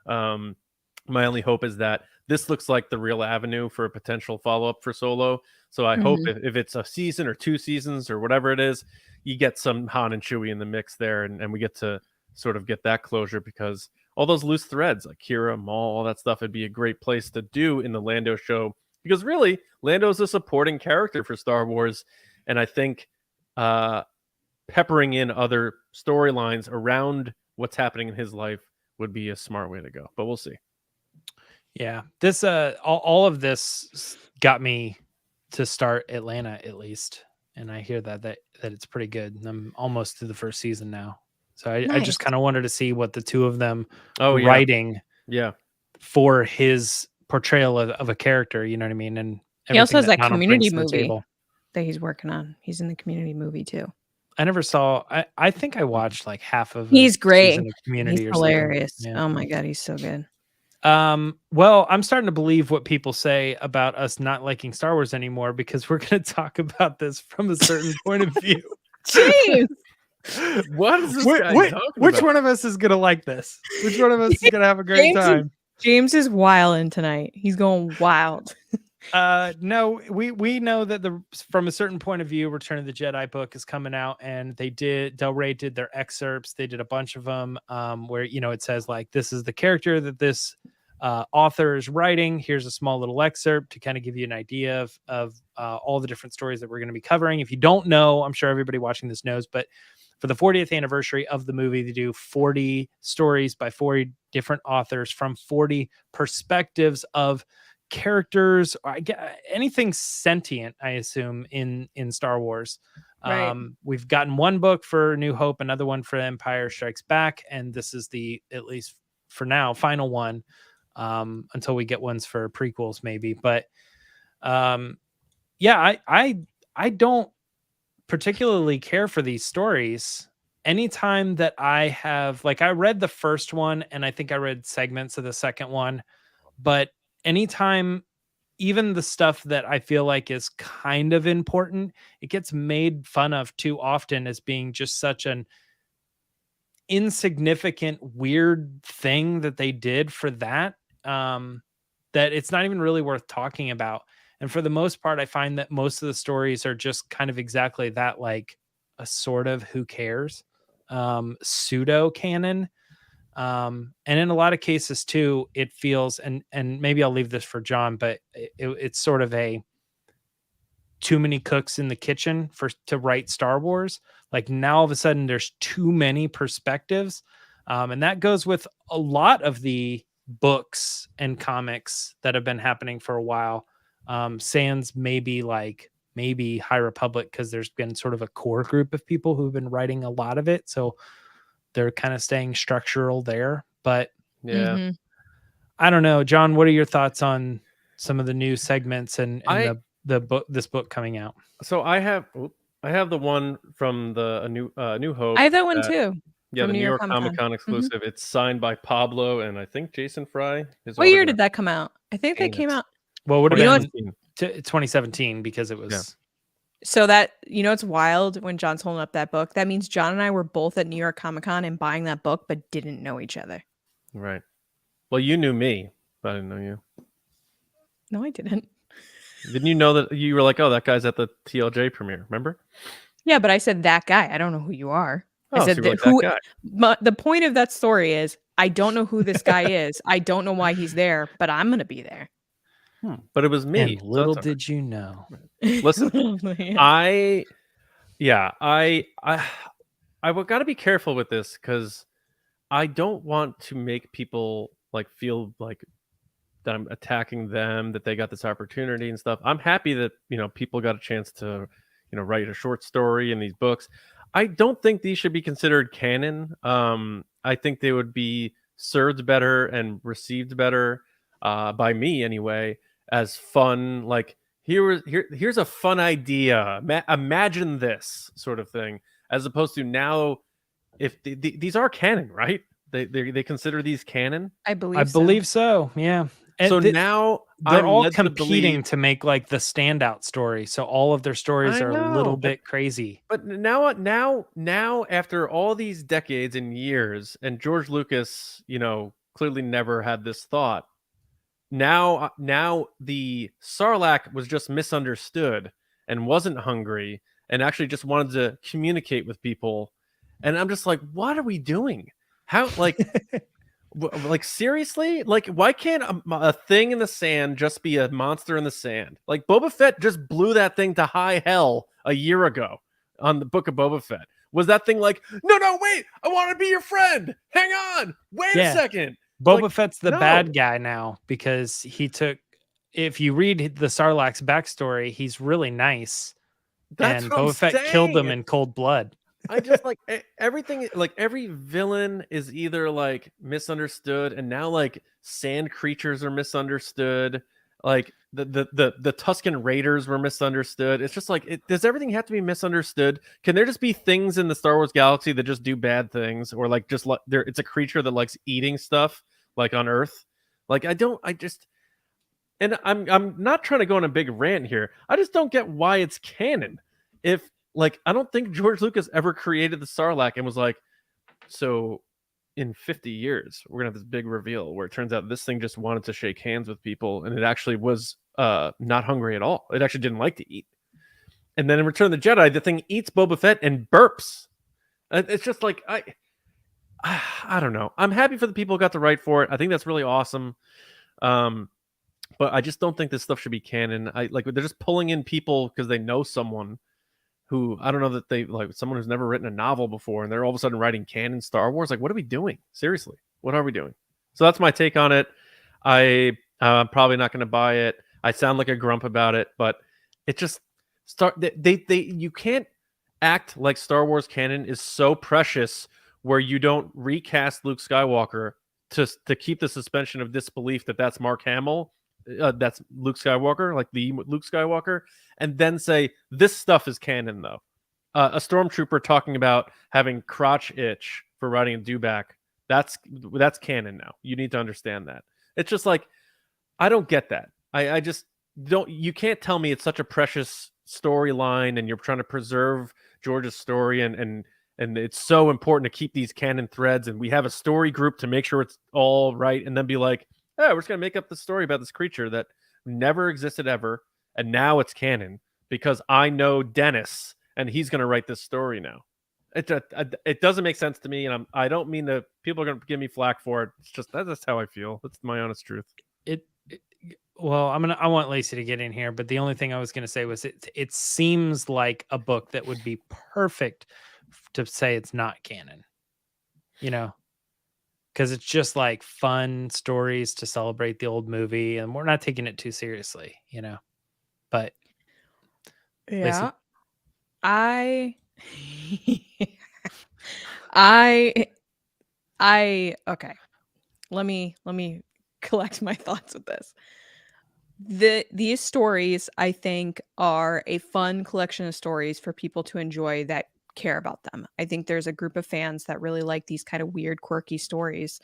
My only hope is that this looks like the real avenue for a potential follow-up for Solo. So I hope if it's a season or 2 seasons or whatever it is, you get some Han and Chewie in the mix there, and we get to sort of get that closure, because all those loose threads like Kira, Maul, all that stuff would be a great place to do in the Lando show, because really Lando's a supporting character for Star Wars, and I think peppering in other storylines around what's happening in his life would be a smart way to go, but we'll see. Yeah, this all of this got me to start Atlanta at least, and I hear that it's pretty good. I'm almost through the first season now, so I just kind of wanted to see what the two of them writing for his portrayal of a character. You know what I mean? And he also has that Community movie that he's working on. He's in the Community movie too. I never saw. I think I watched like half of. He's great. Community, he's hilarious. Yeah. Oh my god, he's so good. Well, I'm starting to believe what people say about us not liking Star Wars anymore, because we're going to talk about this from a certain point of view. Jeez. What is this guy talking about? Which one of us is going to like this? Which one of us is going to have a great time? James is wilding tonight. He's going wild. No, we know that from a certain point of view, Return of the Jedi book is coming out, and Del Rey did their excerpts. They did a bunch of them, where, it says like, this is the character that this author is writing. Here's a small little excerpt to kind of give you an idea of all the different stories that we're going to be covering. If you don't know, I'm sure everybody watching this knows, but for the 40th anniversary of the movie, they do 40 stories by 40 different authors from 40 perspectives of characters, anything sentient, I assume, in Star Wars. Right. We've gotten one book for New Hope, another one for Empire Strikes Back, and this is the, at least for now, final one, until we get ones for prequels maybe. But I don't particularly care for these stories. anytime that I have, like, I read the first one and I think I read segments of the second one, but anytime, even the stuff that I feel like is kind of important, it gets made fun of too often as being just such an insignificant, weird thing that they did for that, that it's not even really worth talking about. And for the most part, I find that most of the stories are just kind of exactly that, like a sort of who cares, pseudo canon. And in a lot of cases too, it feels, and maybe I'll leave this for John, but it's sort of a too many cooks in the kitchen to write Star Wars. Like now all of a sudden there's too many perspectives. And that goes with a lot of the books and comics that have been happening for a while. Sans maybe High Republic, because there's been sort of a core group of people who've been writing a lot of it. So they're kind of staying structural there. But yeah, I don't know. John, what are your thoughts on some of the new segments and the book, this book coming out? So I have the one from the New Hope. I have that one too. Yeah, the New New York Comic-Con. Comic-Con exclusive. It's signed by Pablo and I think Jason Fry. What year did that come out? I think they came out. Well, would You know have been 2017 because it was. Yeah. So that, it's wild when John's holding up that book. That means John and I were both at New York Comic-Con and buying that book, but didn't know each other. Right. Well, you knew me, but I didn't know you. No, I didn't. Didn't you know that you were like, oh, that guy's at the TLJ premiere? Remember? Yeah, but I said that guy. I don't know who you are. Oh, I said so you were that like who. that guy. But the point of that story is, I don't know who this guy is. I don't know why he's there, but I'm gonna be there. But it was me. And little did you know. Listen, Yeah. I got to be careful with this because I don't want to make people like feel like that I'm attacking them, that they got this opportunity and stuff. I'm happy that people got a chance to write a short story in these books. I don't think these should be considered canon. I think they would be served better and received better by me anyway as fun. Like here's a fun idea. Imagine this sort of thing, as opposed to now. If these are canon, right? They consider these canon. I believe so. Yeah. And so now they're all led competing to make like the standout story. So all of their stories are a little bit crazy. But now after all these decades and years, and George Lucas, clearly never had this thought. Now the Sarlacc was just misunderstood and wasn't hungry and actually just wanted to communicate with people. And I'm just like, what are we doing? How, like, like seriously? Like, why can't a thing in the sand just be a monster in the sand? Like Boba Fett just blew that thing to high hell a year ago on the Book of Boba Fett. Was that thing like, no, wait, I want to be your friend. Hang on, wait a second. Boba Fett's the bad guy now because he took. If you read the Sarlacc's backstory, he's really nice. That's and what Boba Fett killed them in cold blood. I just like everything, like every villain is either like misunderstood, and now like sand creatures are misunderstood. Like the Tusken Raiders were misunderstood. It's just like, does everything have to be misunderstood? Can there just be things in the Star Wars galaxy that just do bad things, or like just like it's a creature that likes eating stuff, like on Earth? Like and I'm not trying to go on a big rant here. I just don't get why it's canon. I don't think George Lucas ever created the Sarlacc and was like, so in 50 years, we're going to have this big reveal where it turns out this thing just wanted to shake hands with people. And it actually was not hungry at all. It actually didn't like to eat. And then in Return of the Jedi, the thing eats Boba Fett and burps. It's just like, I don't know. I'm happy for the people who got to write for it. I think that's really awesome. But I just don't think this stuff should be canon. They're just pulling in people because they know someone who, I don't know, that they like someone who's never written a novel before, and they're all of a sudden writing canon Star Wars. Like, what are we doing? Seriously, what are we doing? So that's my take on it. I'm probably not going to buy it. I sound like a grump about it, but it just you can't act like Star Wars canon is so precious where you don't recast Luke Skywalker to keep the suspension of disbelief that that's Mark Hamill. That's Luke Skywalker, like the Luke Skywalker, and then say this stuff is canon though. a stormtrooper talking about having crotch itch for riding a dewback. That's canon now. You need to understand that. It's just like, I don't get that. I just don't. You can't tell me it's such a precious storyline and you're trying to preserve George's story and it's so important to keep these canon threads and we have a story group to make sure it's all right, and then be like, oh, we're just gonna make up the story about this creature that never existed ever and now it's canon because I know Dennis and he's gonna write this story now. It doesn't make sense to me, and I don't mean to. People are gonna give me flack for it. It's just that's how I feel. That's my honest truth. Well, I want Lacey to get in here, but the only thing I was going to say was it seems like a book that would be perfect to say it's not canon, you know, because it's just like fun stories to celebrate the old movie, and we're not taking it too seriously, you know. But yeah, Lacey? Okay. Let me collect my thoughts with this. These stories, I think, are a fun collection of stories for people to enjoy that care about them. I think there's a group of fans that really like these kind of weird, quirky stories,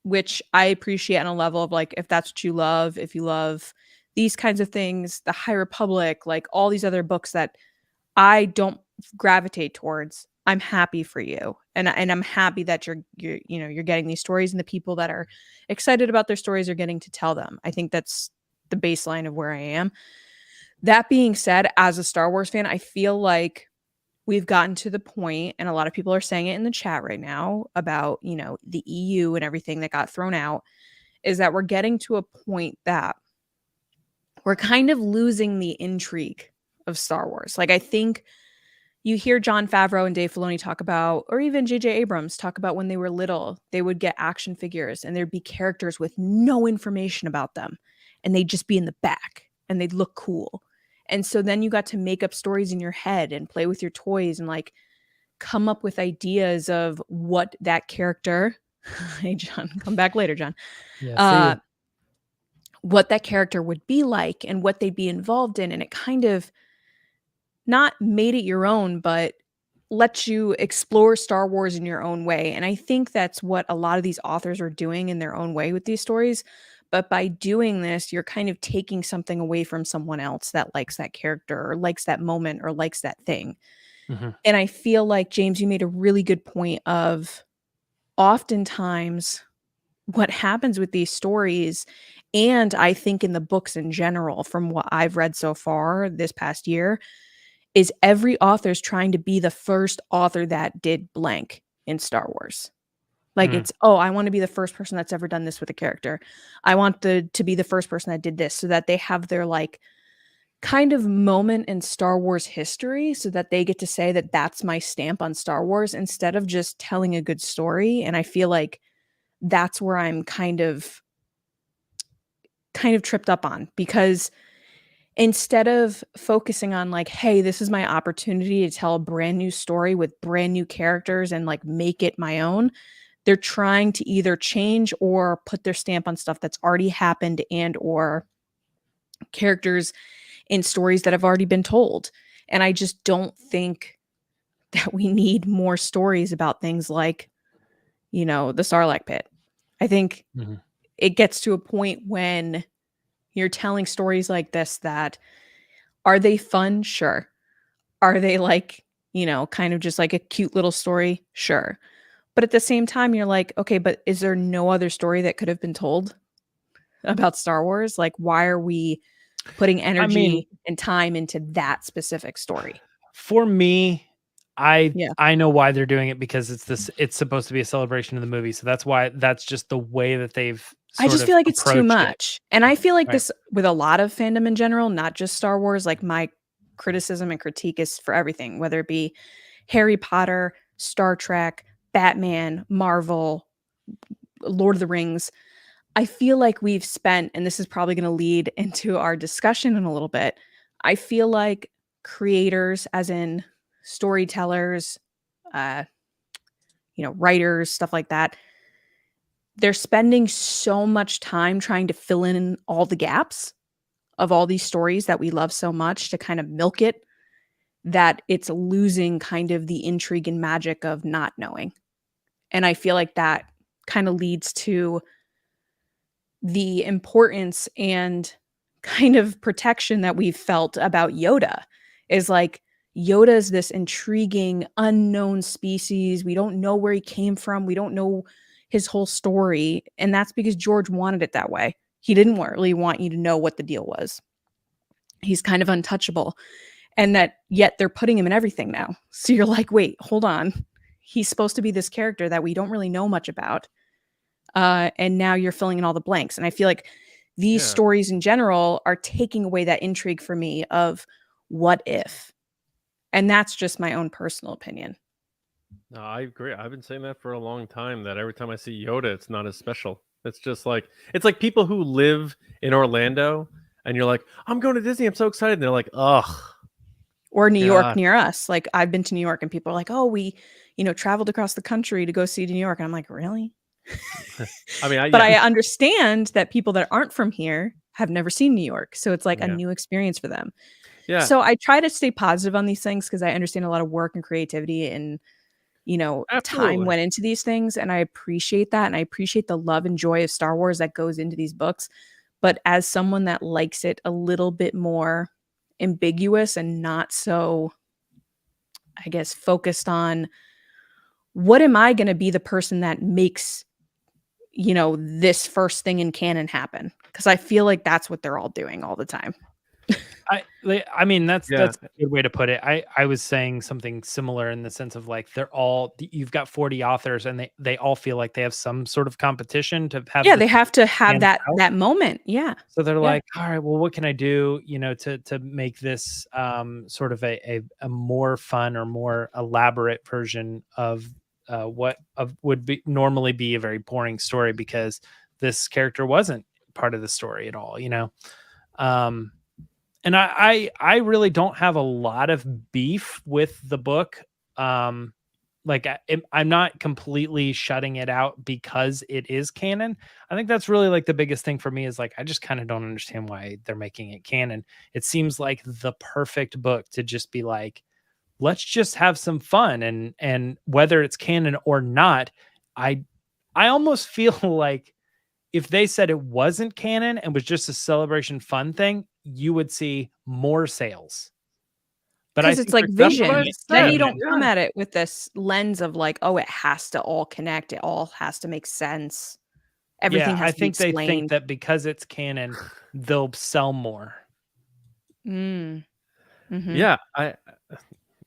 which I appreciate on a level of like, if that's what you love, if you love these kinds of things, the High Republic, like all these other books that I don't gravitate towards, I'm happy for you. And I'm happy that you're getting these stories, and the people that are excited about their stories are getting to tell them. I think that's the baseline of where I am. That being said, as a Star Wars fan, I feel like we've gotten to the point, and a lot of people are saying it in the chat right now about, you know, the EU and everything that got thrown out, is that we're getting to a point that we're kind of losing the intrigue of Star Wars. Like, I think you hear Jon Favreau and Dave Filoni talk about, or even J.J. Abrams talk about when they were little, they would get action figures and there'd be characters with no information about them, and they'd just be in the back and they'd look cool. And so then you got to make up stories in your head and play with your toys and like come up with ideas of what that character, hey John, come back later, John. Yeah, what that character would be like and what they'd be involved in. And it kind of not made it your own, but lets you explore Star Wars in your own way. And I think that's what a lot of these authors are doing in their own way with these stories. But by doing this, you're kind of taking something away from someone else that likes that character or likes that moment or likes that thing. And I feel like, James, you made a really good point of oftentimes what happens with these stories, and I think in the books in general, from what I've read so far this past year, is every author's trying to be the first author that did blank in Star Wars. Like it's, oh, I want to be the first person that's ever done this with a character. I want to be the first person that did this, so that they have their like kind of moment in Star Wars history, so that they get to say that that's my stamp on Star Wars, instead of just telling a good story. And I feel like that's where I'm kind of tripped up on, because instead of focusing on like, hey, this is my opportunity to tell a brand new story with brand new characters and like make it my own, they're trying to either change or put their stamp on stuff that's already happened and or characters in stories that have already been told. And I just don't think that we need more stories about things like, you know, the Sarlacc pit. I think it gets to a point when you're telling stories like this that, are they fun? Sure. Are they like, you know, kind of just like a cute little story? Sure. But at the same time, you're like, okay, but is there no other story that could have been told about Star Wars? Like, why are we putting energy and time into that specific story? For me, I know why they're doing it, because it's supposed to be a celebration of the movie. So that's just the way that they've I just feel like it's too much. And I feel like this with a lot of fandom in general, not just Star Wars. Like, my criticism and critique is for everything, whether it be Harry Potter, Star Trek, Batman, Marvel, Lord of the Rings. I feel like we've spent, and this is probably going to lead into our discussion in a little bit, I feel like creators, as in storytellers, writers, stuff like that, they're spending so much time trying to fill in all the gaps of all these stories that we love so much, to kind of milk it that it's losing kind of the intrigue and magic of not knowing. And I feel like that kind of leads to the importance and kind of protection that we've felt about Yoda, is like Yoda is this intriguing unknown species. We don't know where he came from. We don't know his whole story. And that's because George wanted it that way. He didn't really want you to know what the deal was. He's kind of untouchable. And that yet they're putting him in everything now. So you're like, wait, hold on. He's supposed to be this character that we don't really know much about. And now you're filling in all the blanks. And I feel like these stories in general are taking away that intrigue for me of what if. And that's just my own personal opinion. No, I agree. I've been saying that for a long time, that every time I see Yoda, it's not as special. It's just like, it's like people who live in Orlando and you're like, I'm going to Disney. I'm so excited. And they're like, ugh. Or New York near us. Like I've been to New York and people are like, oh, we, traveled across the country to go see New York. And I'm like, really? I mean, but I understand that people that aren't from here have never seen New York. So it's like a new experience for them. Yeah. So I try to stay positive on these things because I understand a lot of work and creativity and, time went into these things. And I appreciate that. And I appreciate the love and joy of Star Wars that goes into these books. But as someone that likes it a little bit more ambiguous and not so, I guess, focused on what am I going to be the person that makes this first thing in canon happen, because I feel like that's what they're all doing all the time. I mean, that's a good way to put it. I was saying something similar in the sense of like, you've got 40 authors and they all feel like they have some sort of competition to have. Yeah, they have to have that moment. Yeah. So they're like, all right, well, what can I do, to make this sort of a more fun or more elaborate version of what would be normally be a very boring story, because this character wasn't part of the story at all, and I really don't have a lot of beef with the book. Like I'm not completely shutting it out because it is canon. I think that's really like the biggest thing for me, is like, I just kind of don't understand why they're making it canon. It seems like the perfect book to just be like, let's just have some fun, and whether it's canon or not, I almost feel like if they said it wasn't canon and was just a celebration fun thing, you would see more sales. But because it's like Vision. Then you don't come at it with this lens of like, oh, it has to all connect. It all has to make sense. Everything has to be explained. They think that because it's canon, they'll sell more. Mm-hmm. Yeah,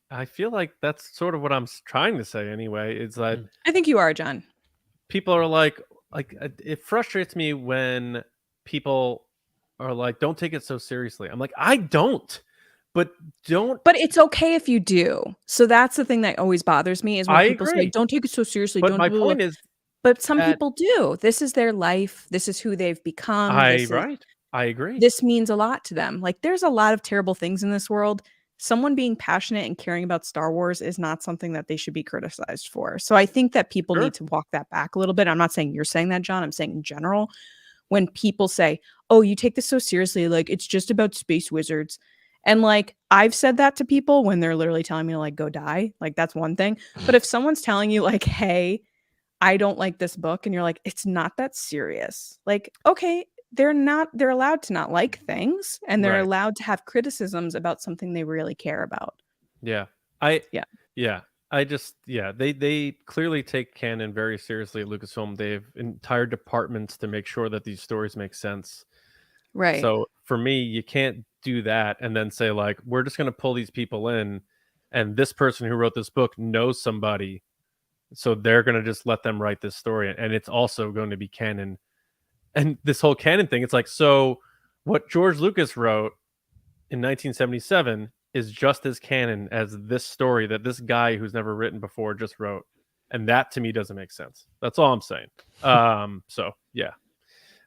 I feel like that's sort of what I'm trying to say anyway. It's like, I think you are, John. People are like it frustrates me when people are like, don't take it so seriously. I'm like, I don't. But it's okay if you do. So that's the thing that always bothers me, is when people say, don't take it so seriously. But my point is, but some people do. This is their life. This is who they've become. I agree. This means a lot to them. Like, there's a lot of terrible things in this world. Someone being passionate and caring about Star Wars is not something that they should be criticized for. So I think that people need to walk that back a little bit. I'm not saying you're saying that, John. I'm saying in general, when people say, oh, you take this so seriously, like it's just about space wizards. And like, I've said that to people when they're literally telling me to like, go die. Like, that's one thing. But if someone's telling you like, hey, I don't like this book, and you're like, it's not that serious. Like, okay, they're allowed to not like things, and they're allowed to have criticisms about something they really care about. They clearly take canon very seriously at Lucasfilm. They have entire departments to make sure that these stories make sense. Right. So for me, you can't do that and then say like, we're just going to pull these people in, and this person who wrote this book knows somebody, so they're going to just let them write this story, and it's also going to be canon. And this whole canon thing, it's like, so what George Lucas wrote in 1977 is just as canon as this story that this guy who's never written before just wrote. And that to me doesn't make sense. That's all I'm saying. So yeah.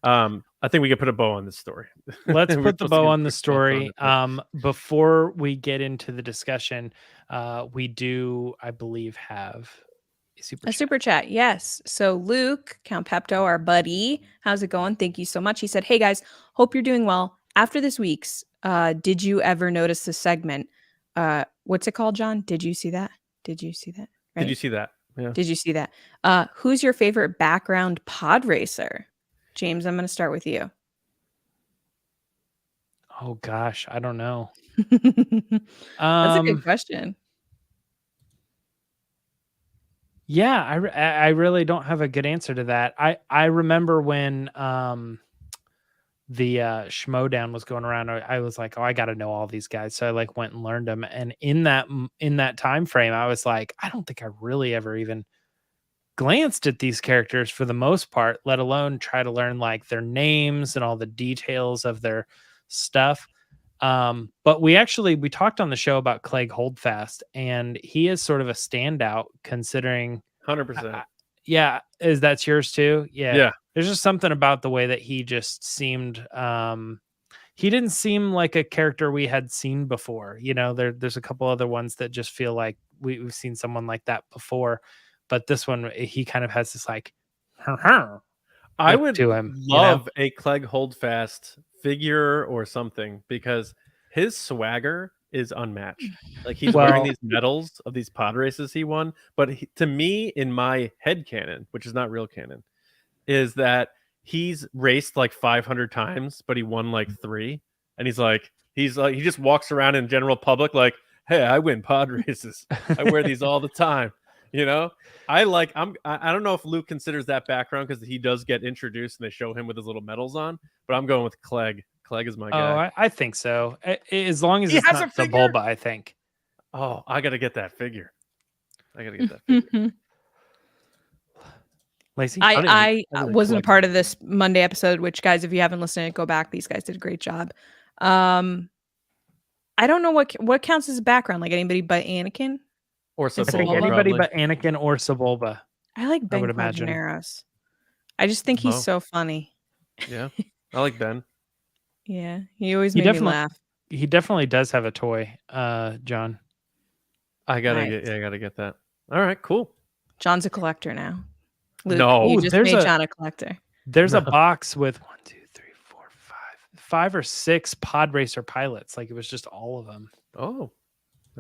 I think we can put a bow on this story. Let's put the bow on the story. Before we get into the discussion, we do, I believe, have a super chat. Yes. So Luke, Count Pepto, our buddy, how's it going? Thank you so much. He said, hey guys, hope you're doing well. After this week's, did you ever notice the segment what's it called, John? Did you see that? Did you see that? Right? Did you see that? Yeah. Did you see that? Who's your favorite background pod racer? James, I'm going to start with you. Oh gosh, I don't know. That's a good question. Yeah, I really don't have a good answer to that. I remember when the Schmodown was going around, I was like, oh, I got to know all these guys. So I like went and learned them. And in that time frame, I was like, I don't think I really ever even glanced at these characters for the most part, let alone try to learn like their names and all the details of their stuff. But we talked on the show about Clegg Holdfast, and he is sort of a standout considering 100%. Yeah. Is that yours too? Yeah. Yeah. There's just something about the way that he just seemed, he didn't seem like a character we had seen before. You know, there's a couple other ones that just feel like we've seen someone like that before, but this one, he kind of has this like, I would to him, love a Clegg Holdfast figure or something, because his swagger is unmatched. Like, he's wearing these medals of these pod races he won, but to me, in my head canon, which is not real canon, is that he's raced like 500 times, but he won like 3, and he's like he just walks around in general public like, hey, I win pod races. I wear these all the time. You know, I don't know if Luke considers that background, because he does get introduced and they show him with his little medals on, but I'm going with Clegg. Clegg is my guy. Oh, I think so. As long as it's not Sebulba, I think. Oh, I got to get that figure. Lacey? I wasn't a part of this Monday episode, which, guys, if you haven't listened, go back. These guys did a great job. I don't know what counts as a background. Like anybody but Anakin? Or Sebulba, anybody but Anakin or Sebulba. I like Ben Quadraneros. I just think he's so funny. Yeah, I like Ben. Yeah, he always made me laugh. He definitely does have a toy, John. I gotta get that. All right, cool. John's a collector now. Luke, no, you just made John a collector. There's a box with 1, 2, 3, 4, 5 or 6 pod racer pilots. Like, it was just all of them. Oh,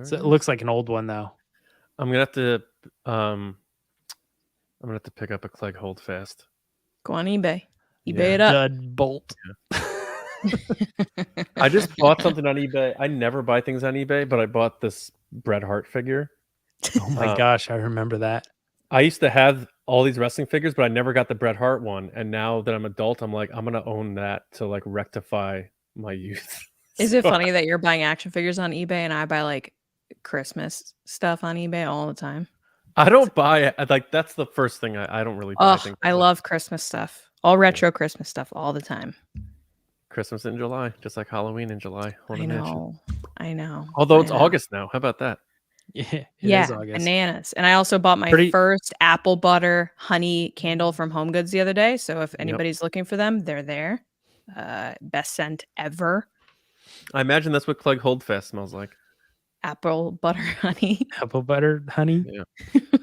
so it looks like an old one though. I'm gonna have to pick up a Clegg Holdfast. Go on eBay. eBay it up. Dud Bolt. Yeah. I just bought something on eBay. I never buy things on eBay, but I bought this Bret Hart figure. Oh my gosh, I remember that. I used to have all these wrestling figures, but I never got the Bret Hart one. And now that I'm adult, I'm like, I'm gonna own that to like rectify my youth. Is it funny that you're buying action figures on eBay and I buy like Christmas stuff on eBay all the time? I don't buy it. Like, that's the first thing I don't really buy. I love Christmas stuff. All retro Christmas stuff all the time. Christmas in July, just like Halloween in July. I know. Although it's August now. How about that? Yeah, is August. Bananas. And I also bought my first apple butter honey candle from Home Goods the other day. So if anybody's looking for them, they're there. Best scent ever. I imagine that's what Clegg Holdfast smells like. Apple butter honey. Apple butter honey. Yeah.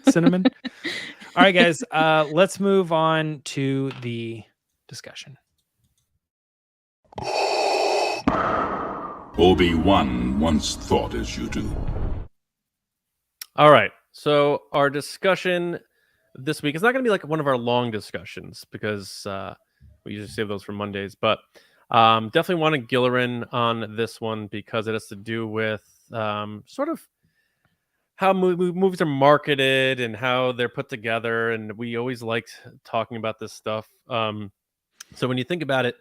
Cinnamon. All right, guys. Let's move on to the discussion. Obi-Wan once thought as you do. All right. So our discussion this week is not going to be like one of our long discussions, because we usually save those for Mondays. But definitely wanted Gilleran on this one, because it has to do with sort of how movies are marketed and how they're put together. And we always liked talking about this stuff. So when you think about it,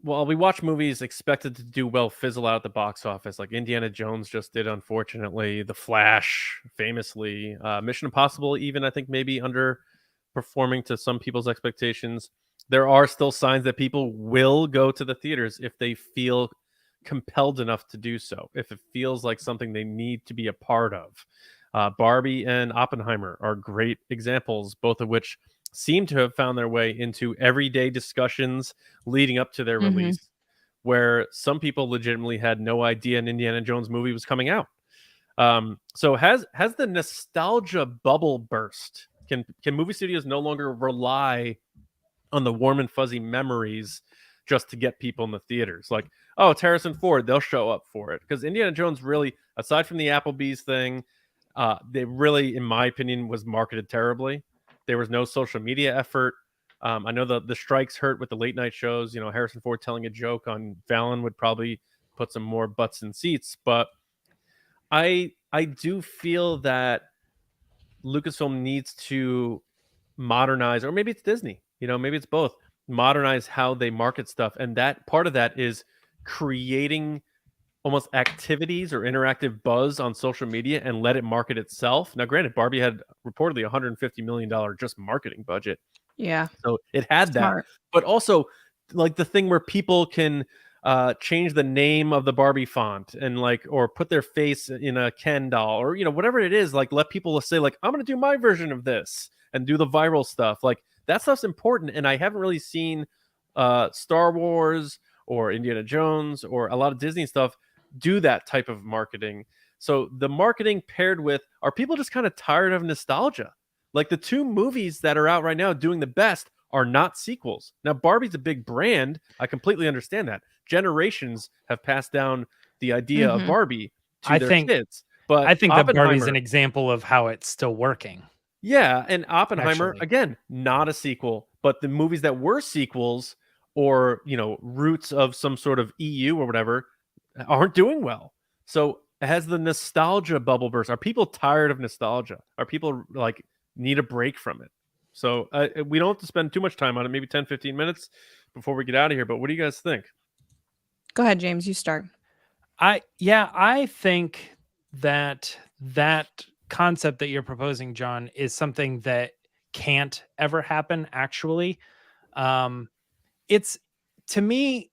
while we watch movies expected to do well fizzle out at the box office, like Indiana Jones just did, unfortunately, The Flash famously, Mission Impossible even, I think, maybe underperforming to some people's expectations, there are still signs that people will go to the theaters if they feel compelled enough to do so, if it feels like something they need to be a part of. Barbie and Oppenheimer are great examples, both of which seem to have found their way into everyday discussions leading up to their release, where some people legitimately had no idea an Indiana Jones movie was coming out. So has the nostalgia bubble burst? Can movie studios no longer rely on the warm and fuzzy memories just to get people in the theaters. Like, oh, it's Harrison Ford, they'll show up for it. Because Indiana Jones really, aside from the Applebee's thing, they really, in my opinion, was marketed terribly. There was no social media effort. I know the strikes hurt with the late night shows. You know, Harrison Ford telling a joke on Fallon would probably put some more butts in seats. But I do feel that Lucasfilm needs to modernize, or maybe it's Disney, you know, maybe it's both, modernize how they market stuff. And that part of that is creating almost activities or interactive buzz on social media and let it market itself. Now, granted, Barbie had reportedly $150 million just marketing budget. Yeah. So it had Smart. that, but also like the thing where people can change the name of the Barbie font and like, or put their face in a Ken doll, or, you know, whatever it is, like let people say like, I'm going to do my version of this and do the viral stuff. Like that stuff's important. And I haven't really seen Star Wars or Indiana Jones or a lot of Disney stuff do that type of marketing. So the marketing paired with, are people just kind of tired of nostalgia? Like the two movies that are out right now doing the best are not sequels. Now, Barbie's a big brand. I completely understand that. Generations have passed down the idea of Barbie to their kids. But I think that Barbie's an Oppenheimer, example of how it's still working. yeah, and Oppenheimer, Actually. again, not a sequel, but the movies that were sequels or, you know, roots of some sort of EU or whatever aren't doing well. So has the nostalgia bubble burst? Are people tired of nostalgia? Are people like need a break from it? So we don't have to spend too much time on it, maybe 10, 15 minutes before we get out of here. But what do you guys think? Go ahead, James. You start. I think that concept that you're proposing, John, is something that can't ever happen. Actually, it's, to me,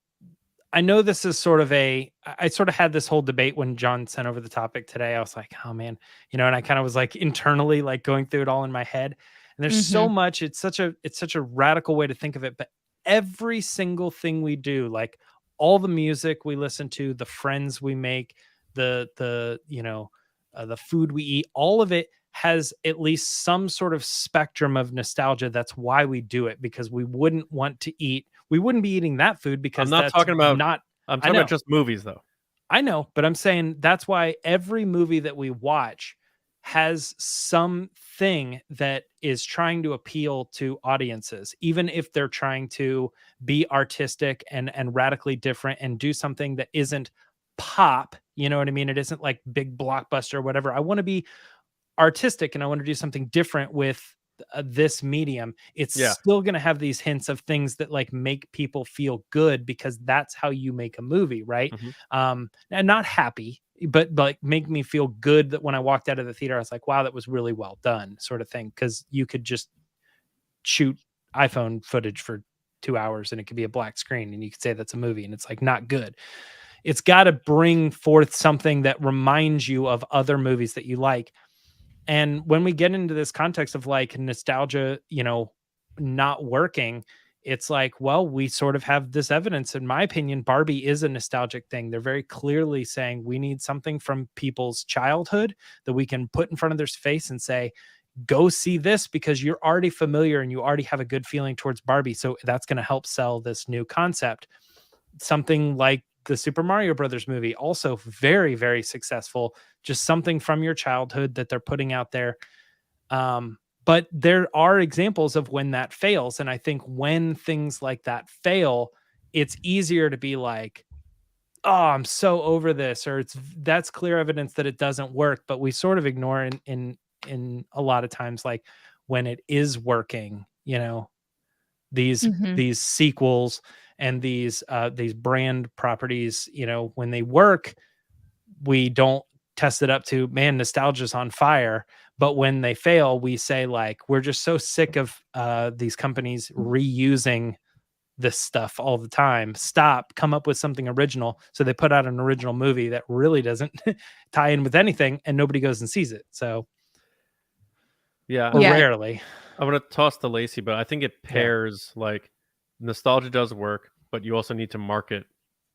I know this is sort of I sort of had this whole debate when John sent over the topic today. I was like, oh man, you know, and I kind of was like internally like going through it all in my head. And there's so much, it's such a radical way to think of it. But every single thing we do, like all the music we listen to, the friends we make, the you know, the food we eat, all of it has at least some sort of spectrum of nostalgia. That's why we do it, because we wouldn't be eating that food because I'm not talking about I'm talking know. about just movies though. I know, but I'm saying that's why every movie that we watch has something that is trying to appeal to audiences, even if they're trying to be artistic and radically different and do something that isn't pop. You know what I mean? It isn't like big blockbuster or whatever. I want to be artistic and I want to do something different with this medium. It's still going to have these hints of things that like make people feel good, because that's how you make a movie, right? And not happy, but like make me feel good that when I walked out of the theater, I was like, wow, that was really well done, sort of thing. Because you could just shoot iPhone footage for 2 hours and it could be a black screen and you could say that's a movie and it's like not good. It's got to bring forth something that reminds you of other movies that you like. And when we get into this context of like nostalgia, you know, not working, it's like, well, we sort of have this evidence. In my opinion, Barbie is a nostalgic thing. They're very clearly saying we need something from people's childhood that we can put in front of their face and say, go see this, because you're already familiar and you already have a good feeling towards Barbie. So that's going to help sell this new concept. Something like the Super Mario Brothers movie, also very, very successful. Just something from your childhood that they're putting out there. But there are examples of when that fails. And I think when things like that fail, it's easier to be like, oh, I'm so over this, or that's clear evidence that it doesn't work. But we sort of ignore in a lot of times, like when it is working, you know, these sequels and these brand properties, you know, when they work, we don't test it up to, man, nostalgia's on fire. But when they fail, we say like, we're just so sick of these companies reusing this stuff all the time. Stop, come up with something original. So they put out an original movie that really doesn't tie in with anything and nobody goes and sees it. So rarely. I'm going to toss to Lacey, but I think it pairs like nostalgia does work, but you also need to market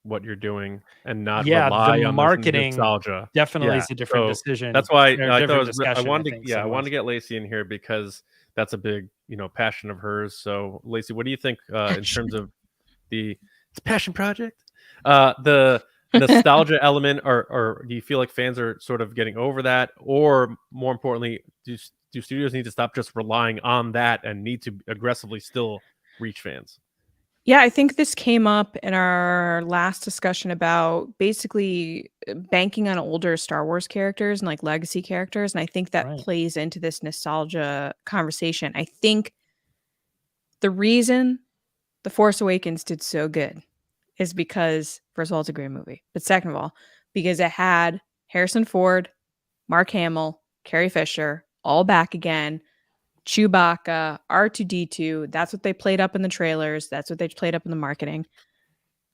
what you're doing and not rely on marketing. Nostalgia definitely is a different decision. That's why I wanted to get Lacey in here, because that's a big, you know, passion of hers. So Lacey, what do you think in terms of the It's a passion project. The nostalgia element, or do you feel like fans are sort of getting over that, or more importantly, do studios need to stop just relying on that and need to aggressively still reach fans? Yeah, I think this came up in our last discussion about basically banking on older Star Wars characters and like legacy characters. And I think that plays into this nostalgia conversation. I think the reason The Force Awakens did so good is because, first of all, it's a great movie. But second of all, because it had Harrison Ford, Mark Hamill, Carrie Fisher, all back again. Chewbacca, R2-D2, that's what they played up in the trailers. That's what they played up in the marketing.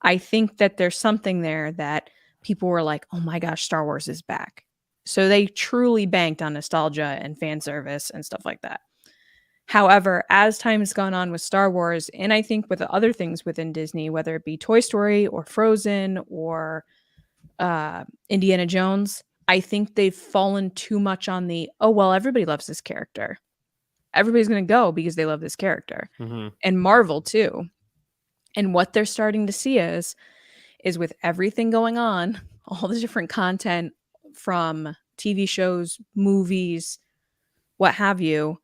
I think that there's something there that people were like, oh my gosh, Star Wars is back. So they truly banked on nostalgia and fan service and stuff like that. However, as time has gone on with Star Wars, and I think with other things within Disney, whether it be Toy Story or Frozen or Indiana Jones, I think they've fallen too much on the, oh, well, everybody loves this character. Everybody's going to go because they love this character. And Marvel too. And what they're starting to see is with everything going on, all the different content from TV shows, movies, what have you,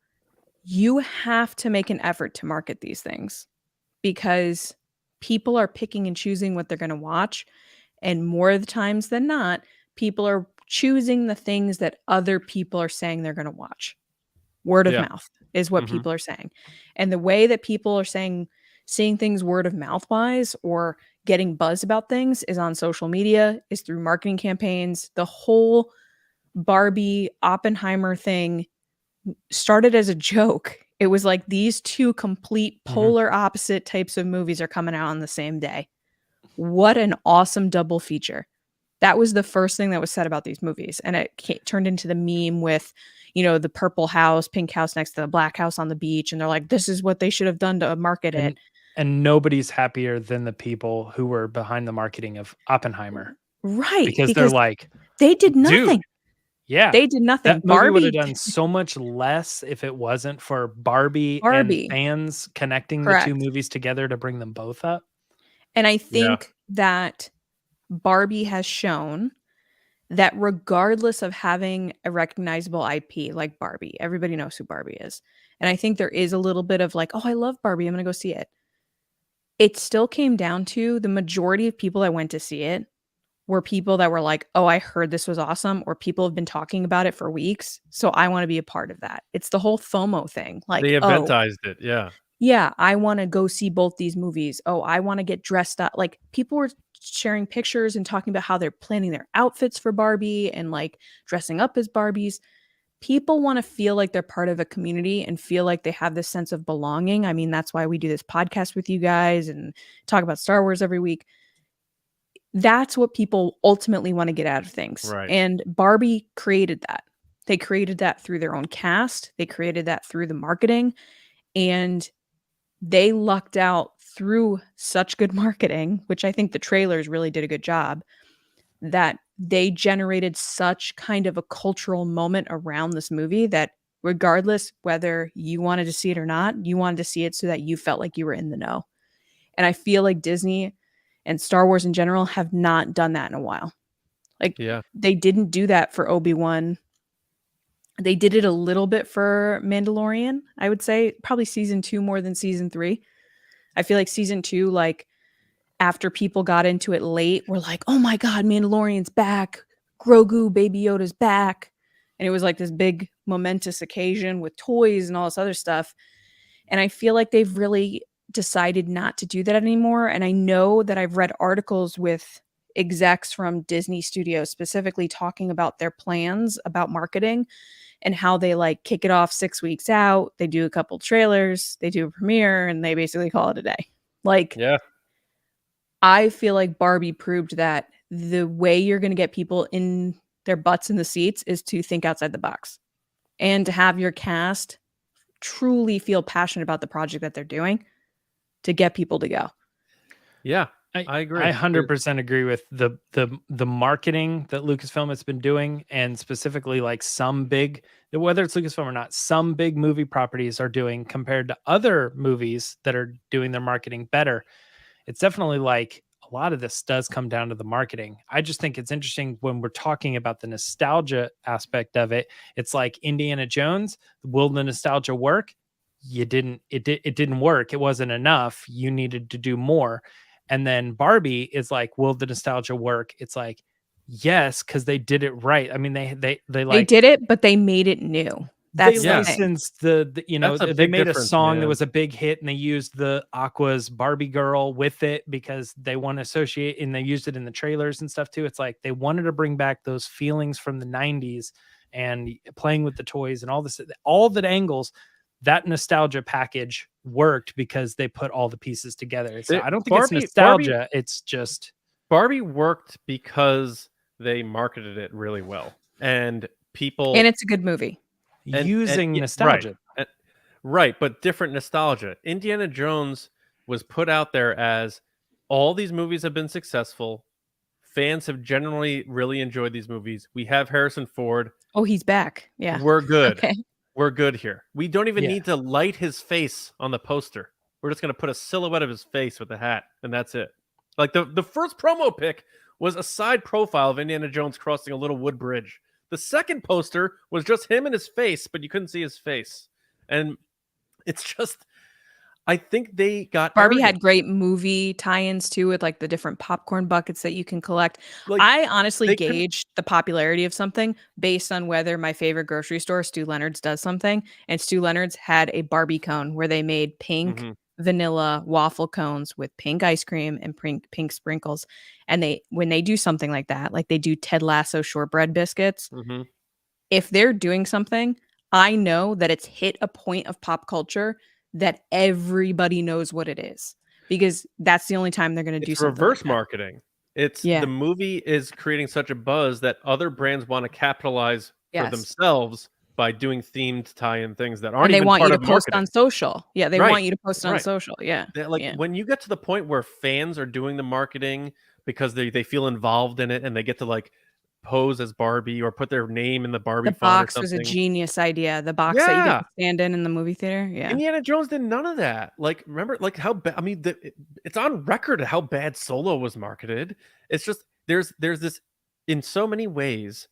you have to make an effort to market these things because people are picking and choosing what they're going to watch. And more of the times than not, people are choosing the things that other people are saying they're going to watch. Word of mouth is what people are saying. And the way that people are seeing things word of mouth wise or getting buzz about things is on social media, is through marketing campaigns. The whole Barbie Oppenheimer thing started as a joke. It was like these two complete polar opposite types of movies are coming out on the same day. What an awesome double feature. That was the first thing that was said about these movies. And it turned into the meme with, you know, the purple house, pink house next to the black house on the beach. And they're like, this is what they should have done to market it. And nobody's happier than the people who were behind the marketing of Oppenheimer. Right. Because they're like, they did nothing. Dude, yeah. They did nothing. That movie would have done so much less if it wasn't for Barbie. And fans connecting the two movies together to bring them both up. And I think that Barbie has shown that regardless of having a recognizable IP like Barbie, everybody knows who Barbie is. And I think there is a little bit of like, oh, I love Barbie, I'm going to go see it. It still came down to the majority of people that went to see it were people that were like, oh, I heard this was awesome, or people have been talking about it for weeks, so I want to be a part of that. It's the whole FOMO thing. Like, they eventized it, yeah, I want to go see both these movies. Oh, I want to get dressed up. Like, people were sharing pictures and talking about how they're planning their outfits for Barbie and like dressing up as Barbies. People want to feel like they're part of a community and feel like they have this sense of belonging. I mean, that's why we do this podcast with you guys and talk about Star Wars every week. That's what people ultimately want to get out of things. Right. And Barbie created that. They created that through their own cast. They created that through the marketing. And they lucked out through such good marketing, which I think the trailers really did a good job, that they generated such kind of a cultural moment around this movie that regardless whether you wanted to see it or not, you wanted to see it so that you felt like you were in the know. And I feel like Disney and Star Wars in general have not done that in a while. Like, they didn't do that for Obi-Wan. They did it a little bit for Mandalorian, I would say. Probably season 2 more than season 3. I feel like season 2, like, after people got into it late, were like, oh my God, Mandalorian's back. Grogu, Baby Yoda's back. And it was like this big momentous occasion with toys and all this other stuff. And I feel like they've really decided not to do that anymore. And I know that I've read articles with execs from Disney Studios specifically talking about their plans about marketing and how they like kick it off 6 weeks out. They do a couple trailers, they do a premiere, and they basically call it a day. Like, I feel like Barbie proved that the way you're going to get people in their butts in the seats is to think outside the box and to have your cast truly feel passionate about the project that they're doing to get people to go. Yeah, I agree. I 100% agree with the marketing that Lucasfilm has been doing, and specifically like some big, whether it's Lucasfilm or not, some big movie properties are doing compared to other movies that are doing their marketing better. it's definitely like a lot of this does come down to the marketing. I just think it's interesting when we're talking about the nostalgia aspect of it. It's like Indiana Jones. Will the nostalgia work? It didn't work. It wasn't enough. You needed to do more. And then Barbie is like, will the nostalgia work? It's like, yes, because they did it right. I mean, they did it, but they made it new. That's they licensed the you know, they made a song that was a big hit, and they used the Aqua's Barbie girl with it because they want to associate, and they used it in the trailers and stuff too. It's like they wanted to bring back those feelings from the 90s and playing with the toys and all this, all that angles. That nostalgia package worked because they put all the pieces together. So I don't think it's nostalgia. It's just Barbie worked because they marketed it really well, and it's a good movie. Using nostalgia, right, but different nostalgia. Indiana Jones was put out there as all these movies have been successful. Fans have generally really enjoyed these movies. We have Harrison Ford. Oh, he's back. Yeah, we're good. Okay. We're good here. We don't even need to light his face on the poster. We're just going to put a silhouette of his face with a hat, and that's it. Like the first promo pic was a side profile of Indiana Jones crossing a little wood bridge. The second poster was just him and his face, but you couldn't see his face. And it's just, I think they got Barbie had great movie tie-ins too, with like the different popcorn buckets that you can collect. Like, I honestly gauge the popularity of something based on whether my favorite grocery store, Stu Leonard's, does something. And Stu Leonard's had a Barbie cone where they made pink vanilla waffle cones with pink ice cream and pink sprinkles. And when they do something like that, like they do Ted Lasso shortbread biscuits, if they're doing something, I know that it's hit a point of pop culture that everybody knows what it is, because that's the only time they're going to do something. Reverse marketing. It's the movie is creating such a buzz that other brands want to capitalize for themselves by doing themed tie-in things that aren't even part of marketing. They want you to post on social. Yeah, they want you to post on social. Yeah. When you get to the point where fans are doing the marketing because they feel involved in it, and they get to like pose as Barbie or put their name in the Barbie font box or was a genius idea. The box that you get to stand in the movie theater. Yeah. Indiana Jones did none of that. Like, remember, like how bad, I mean, it's on record how bad Solo was marketed. It's just, there's this, in so many ways,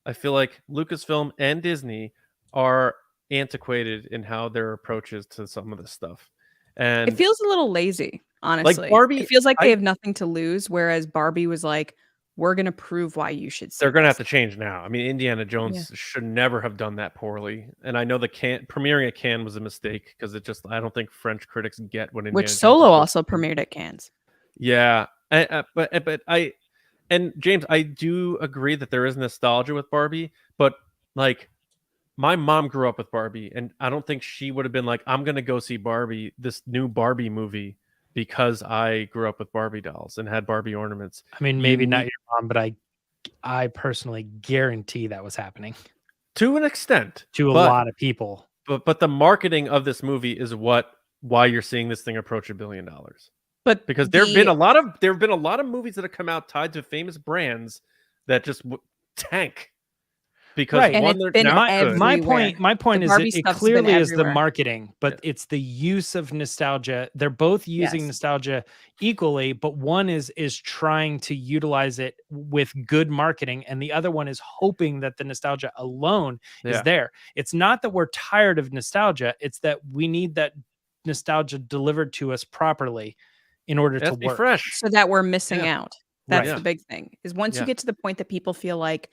I feel like Lucasfilm and Disney are antiquated in how their approaches to some of this stuff. And it feels a little lazy, honestly. Like Barbie, it feels like they have nothing to lose, whereas Barbie was like, we're going to prove why you should see They're going to have to change now. I mean, Indiana Jones should never have done that poorly. And I know the premiering at Cannes was a mistake, because I don't think French critics get what Indiana Jones Solo also premiered at Cannes. Yeah. And James, I do agree that there is nostalgia with Barbie, but like my mom grew up with Barbie, and I don't think she would have been like, I'm going to go see Barbie, this new Barbie movie, because I grew up with Barbie dolls and had Barbie ornaments. I mean, maybe not your mom, but I personally guarantee that was happening to an extent to a lot of people. But the marketing of this movie is why you're seeing this thing approach $1 billion. But because there have been a lot of movies that have come out tied to famous brands that just tank. Because my point is it clearly is the marketing, but it's the use of nostalgia. They're both using nostalgia equally, but one is trying to utilize it with good marketing, and the other one is hoping that the nostalgia alone is there. It's not that we're tired of nostalgia, it's that we need that nostalgia delivered to us properly in order to work. Fresh. So that we're missing out. That's the big thing. Is once you get to the point that people feel like,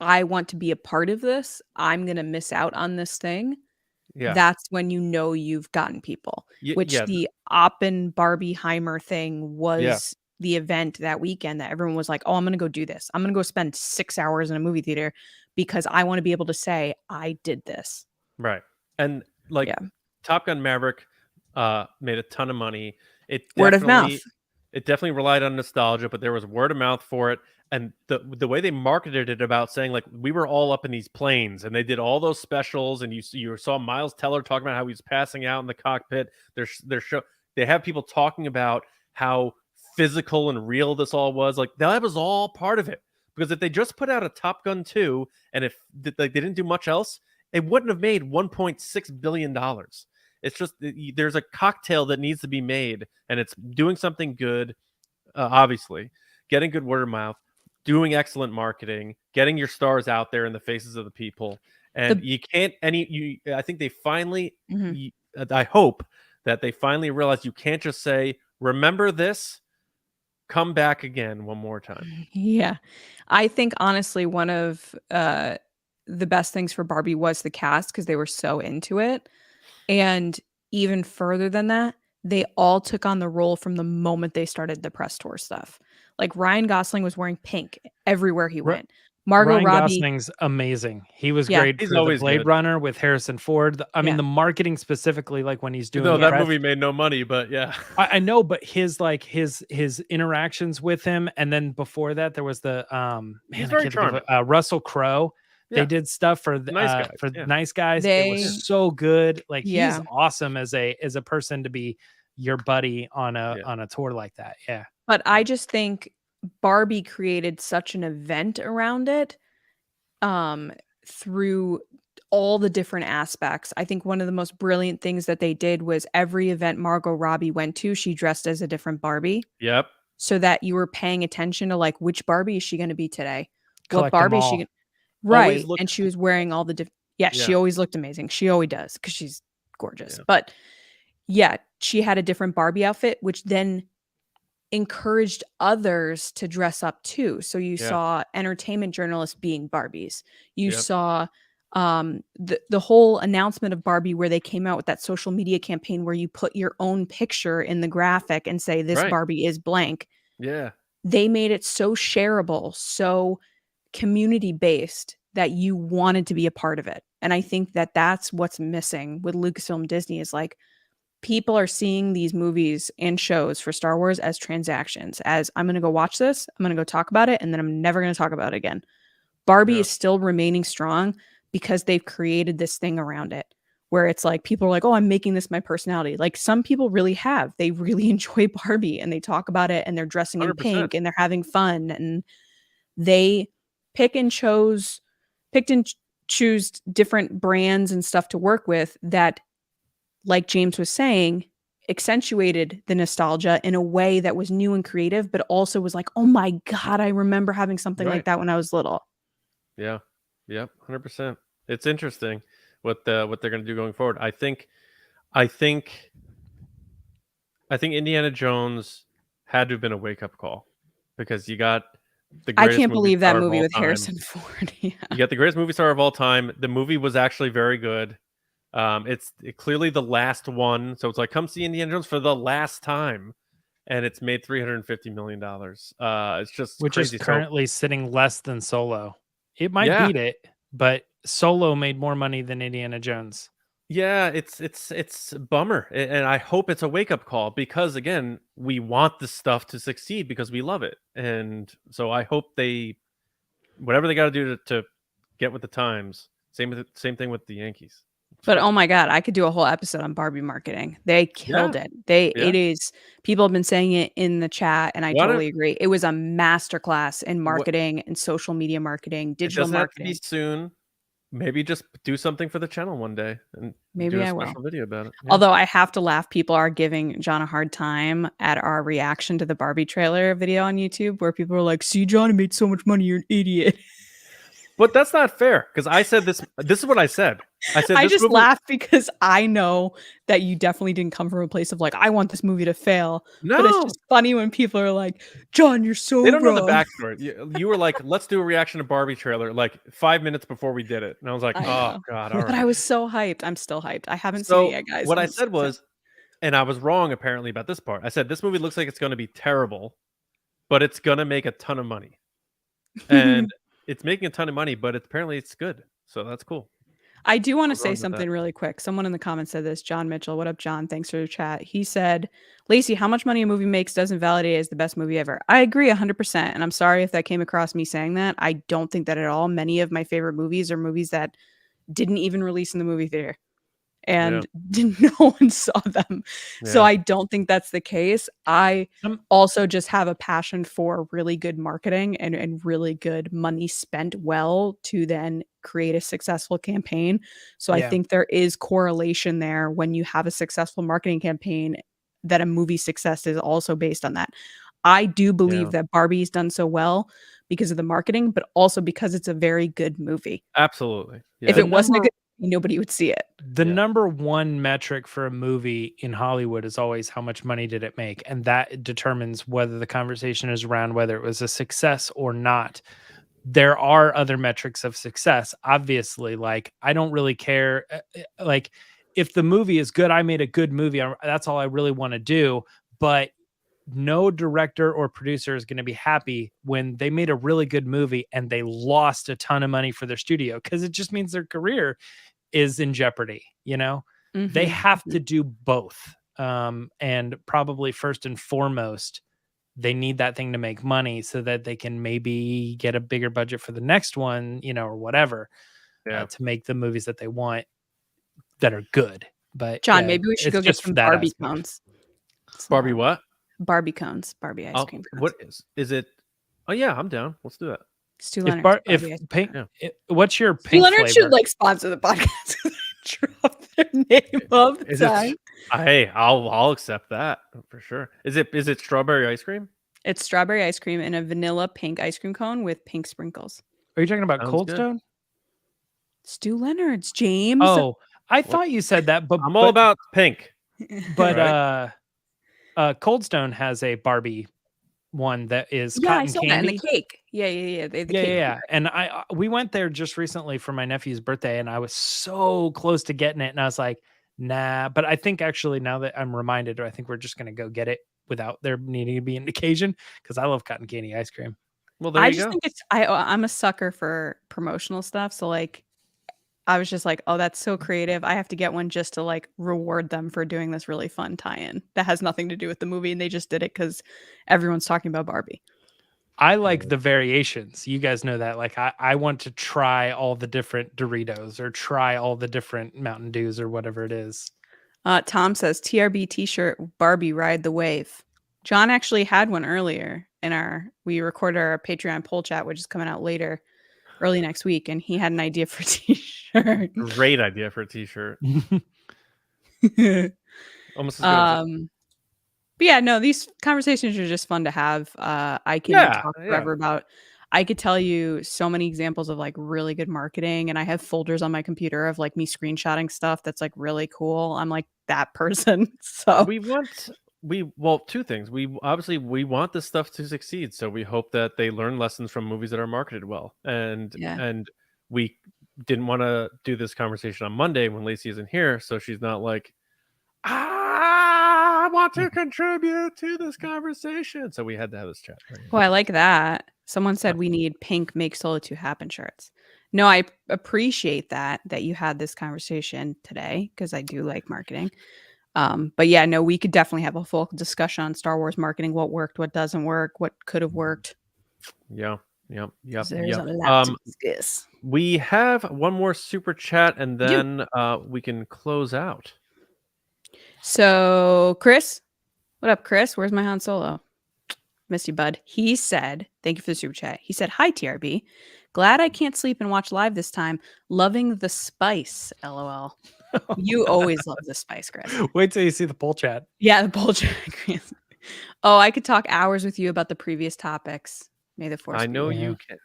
I want to be a part of this, I'm going to miss out on this thing. Yeah. That's when you know you've gotten people, which the Oppen Barbieheimer thing was the event that weekend that everyone was like, oh, I'm going to go do this. I'm going to go spend 6 hours in a movie theater because I want to be able to say I did this. Right. And like Top Gun Maverick made a ton of money. Word of mouth. It definitely relied on nostalgia, but there was word of mouth for it. And the way they marketed it about saying like we were all up in these planes, and they did all those specials, and you saw Miles Teller talking about how he was passing out in the cockpit. They have people talking about how physical and real this all was. Like that was all part of it. Because if they just put out a Top Gun 2, and if they didn't do much else, it wouldn't have made $1.6 billion. It's just there's a cocktail that needs to be made, and it's doing something good, obviously, getting good word of mouth, doing excellent marketing, getting your stars out there in the faces of the people. And you can't I think they finally, I hope that they finally realize you can't just say, remember this, come back again one more time. Yeah. I think honestly, one of the best things for Barbie was the cast because they were so into it. And even further than that, they all took on the role from the moment they started the press tour stuff. Like Ryan Gosling was wearing pink everywhere he went. Margot Ryan Robbie, Gosling's amazing. He was Yeah. great He's for the always Blade good. Runner with Harrison Ford. I mean, Yeah. the marketing specifically, like when he's doing No, that press- movie made no money, but yeah. I know, but his interactions with him, and then before that, there was the He's very charming. Russell Crowe. Yeah. They did stuff for the Nice Guys, for yeah. Nice Guys. They- It was so good. Like Yeah. he's awesome as a person to be your buddy on a Yeah. on a tour like that. Yeah. But I just think Barbie created such an event around it through all the different aspects. I think one of the most brilliant things that they did was every event Margot Robbie went to, she dressed as a different Barbie. Yep. So that you were paying attention to like, which Barbie is she going to be today? Collect What them Barbie is she all. gonna... Right. Always looked- And she was wearing all the different... Yeah, she Yeah. always looked amazing. She always does because she's gorgeous. Yeah. But yeah, she had a different Barbie outfit, which then encouraged others to dress up too. So you Yeah. saw entertainment journalists being Barbies. You Yep. saw the whole announcement of Barbie where they came out with that social media campaign where you put your own picture in the graphic and say this Right. Barbie is blank. Yeah. They made it so shareable, so community based that you wanted to be a part of it. And I think that that's what's missing with Lucasfilm Disney is like people are seeing these movies and shows for Star Wars as transactions, as I'm going to go watch this, I'm going to go talk about it, and then I'm never going to talk about it again. Barbie Yeah. is still remaining strong because they've created this thing around it where it's like people are like, oh, I'm making this my personality. Like some people really have. They really enjoy Barbie and they talk about it and they're dressing in 100%. pink and they're having fun and they picked and choose different brands and stuff to work with that, like James was saying, accentuated the nostalgia in a way that was new and creative, but also was like, oh my God, I remember having something Right. like that when I was little. Yeah. Yep. 100%. It's interesting what they're going to do going forward. I think Indiana Jones had to have been a wake up call because you got the I greatest can't believe that star of movie all with time. Harrison Ford. Yeah. You got the greatest movie star of all time. The movie was actually very good. It's clearly the last one, so it's like come see Indiana Jones for the last time, and it's made $350 million. It's just Which crazy. is currently sitting less than Solo. It might Yeah. beat it, but Solo made more money than Indiana Jones. Yeah, it's a bummer, and I hope it's a wake up call because again, we want this stuff to succeed because we love it, and so I hope they, whatever they got to do to get with the times. Same thing with the Yankees. But oh my God, I could do a whole episode on Barbie marketing. They killed it. It is, people have been saying it in the chat, and I totally agree. It was a masterclass in marketing and social media marketing, digital It doesn't marketing. have to be soon. Maybe just do something for the channel one day and Maybe do a I will. special video about it. Yeah. Although I have to laugh, people are giving John a hard time at our reaction to the Barbie trailer video on YouTube, where people are like, "See, John made so much money, you're an idiot." But that's not fair because I said this. This is what I said. I said I this just movie- laugh because I know that you definitely didn't come from a place of like, I want this movie to fail. No, But it's just funny when people are like, John, you're so they don't wrong. know the backstory. You were like, let's do a reaction to Barbie trailer like 5 minutes before we did it, and I was like, I oh know. God, all right. But I was so hyped. I'm still hyped. I haven't So seen it yet, guys. what I I'm said was, and I was wrong apparently about this part. I said this movie looks like it's going to be terrible, but it's going to make a ton of money, and it's making a ton of money, but apparently it's good. So that's cool. I do want to What's wrong say with something that? really quick. Someone in the comments said this. John Mitchell. What up, John? Thanks for the chat. He said, Lacey, how much money a movie makes doesn't validate it as the best movie ever. I agree 100%. And I'm sorry if that came across me saying that. I don't think that at all. Many of my favorite movies are movies that didn't even release in the movie theater. and no one saw them. So I don't think that's the case. I also just have a passion for really good marketing and really good money spent well to then create a successful campaign. So I think there is correlation there when you have a successful marketing campaign, that a movie success is also based on that. I do believe that Barbie's done so well because of the marketing, but also because it's a very good movie. Absolutely. Yeah. If it wasn't a good movie, nobody would see it. The number one metric for a movie in Hollywood is always how much money did it make, and that determines whether the conversation is around whether it was a success or not. There are other metrics of success, obviously. Like, I don't really care. Like, if the movie is good, I made a good movie. That's all I really want to do. But no director or producer is going to be happy when they made a really good movie and they lost a ton of money for their studio, because it just means their career is in jeopardy. You know, they have to do both. And probably first and foremost, they need that thing to make money so that they can maybe get a bigger budget for the next one, you know, or whatever, to make the movies that they want that are good. But John, maybe we should go get some Barbie cones. Barbie what? Barbie cones, Barbie ice cream cones. What is it? Oh yeah, I'm down. Let's do that. Stu Leonard. What's your pink Stu Leonard flavor? should like sponsor the podcast. Drop their name all the time. Hey, I'll accept that for sure. Is it strawberry ice cream? It's strawberry ice cream in a vanilla pink ice cream cone with pink sprinkles. Are you talking about Cold Stone? Stu Leonard's, James. Oh, I thought you said that, but I'm all about pink. But Cold Stone has a Barbie one that is cotton I saw candy. that in the cake. Yeah. The cake. Yeah. And we went there just recently for my nephew's birthday, and I was so close to getting it, and I was like, nah. But I think actually now that I'm reminded, I think we're just gonna go get it without there needing to be an occasion, because I love cotton candy ice cream. Well, there you go. Think I'm a sucker for promotional stuff. So like, I was just like, oh, that's so creative. I have to get one just to like reward them for doing this really fun tie-in that has nothing to do with the movie. And they just did it because everyone's talking about Barbie. I like the variations. You guys know that. Like, I want to try all the different Doritos or try all the different Mountain Dews or whatever it is. Tom says, TRB t-shirt, Barbie ride the wave. John actually had one earlier we recorded our Patreon poll chat, which is coming out later, early next week, and he had an idea for a t-shirt. Great idea for a t-shirt. Almost as good as but yeah, no, these conversations are just fun to have. I can talk forever about. I could tell you so many examples of like really good marketing, and I have folders on my computer of like me screenshotting stuff that's like really cool. I'm like that person. So well, two things. We want this stuff to succeed, so we hope that they learn lessons from movies that are marketed well. And we didn't want to do this conversation on Monday when Lacey isn't here, so she's not like, I want to contribute to this conversation. So we had to have this chat. Oh, I like that. Someone said we need pink Make Solo 2 happen shirts. No, I appreciate that you had this conversation today, because I do like marketing. But yeah, no, we could definitely have a full discussion on Star Wars marketing, what worked, what doesn't work, what could have worked. Yep. There's a lot to discuss. We have one more super chat, and then we can close out. So, Chris, what up, Chris? Where's my Han Solo? Miss you, bud. He said, thank you for the super chat. He said, hi, TRB. Glad I can't sleep and watch live this time. Loving the spice, LOL. You always love the spice, Chris. Wait till you see the poll chat. Yeah, the poll chat. Oh, I could talk hours with you about the previous topics. May the force. I know you can.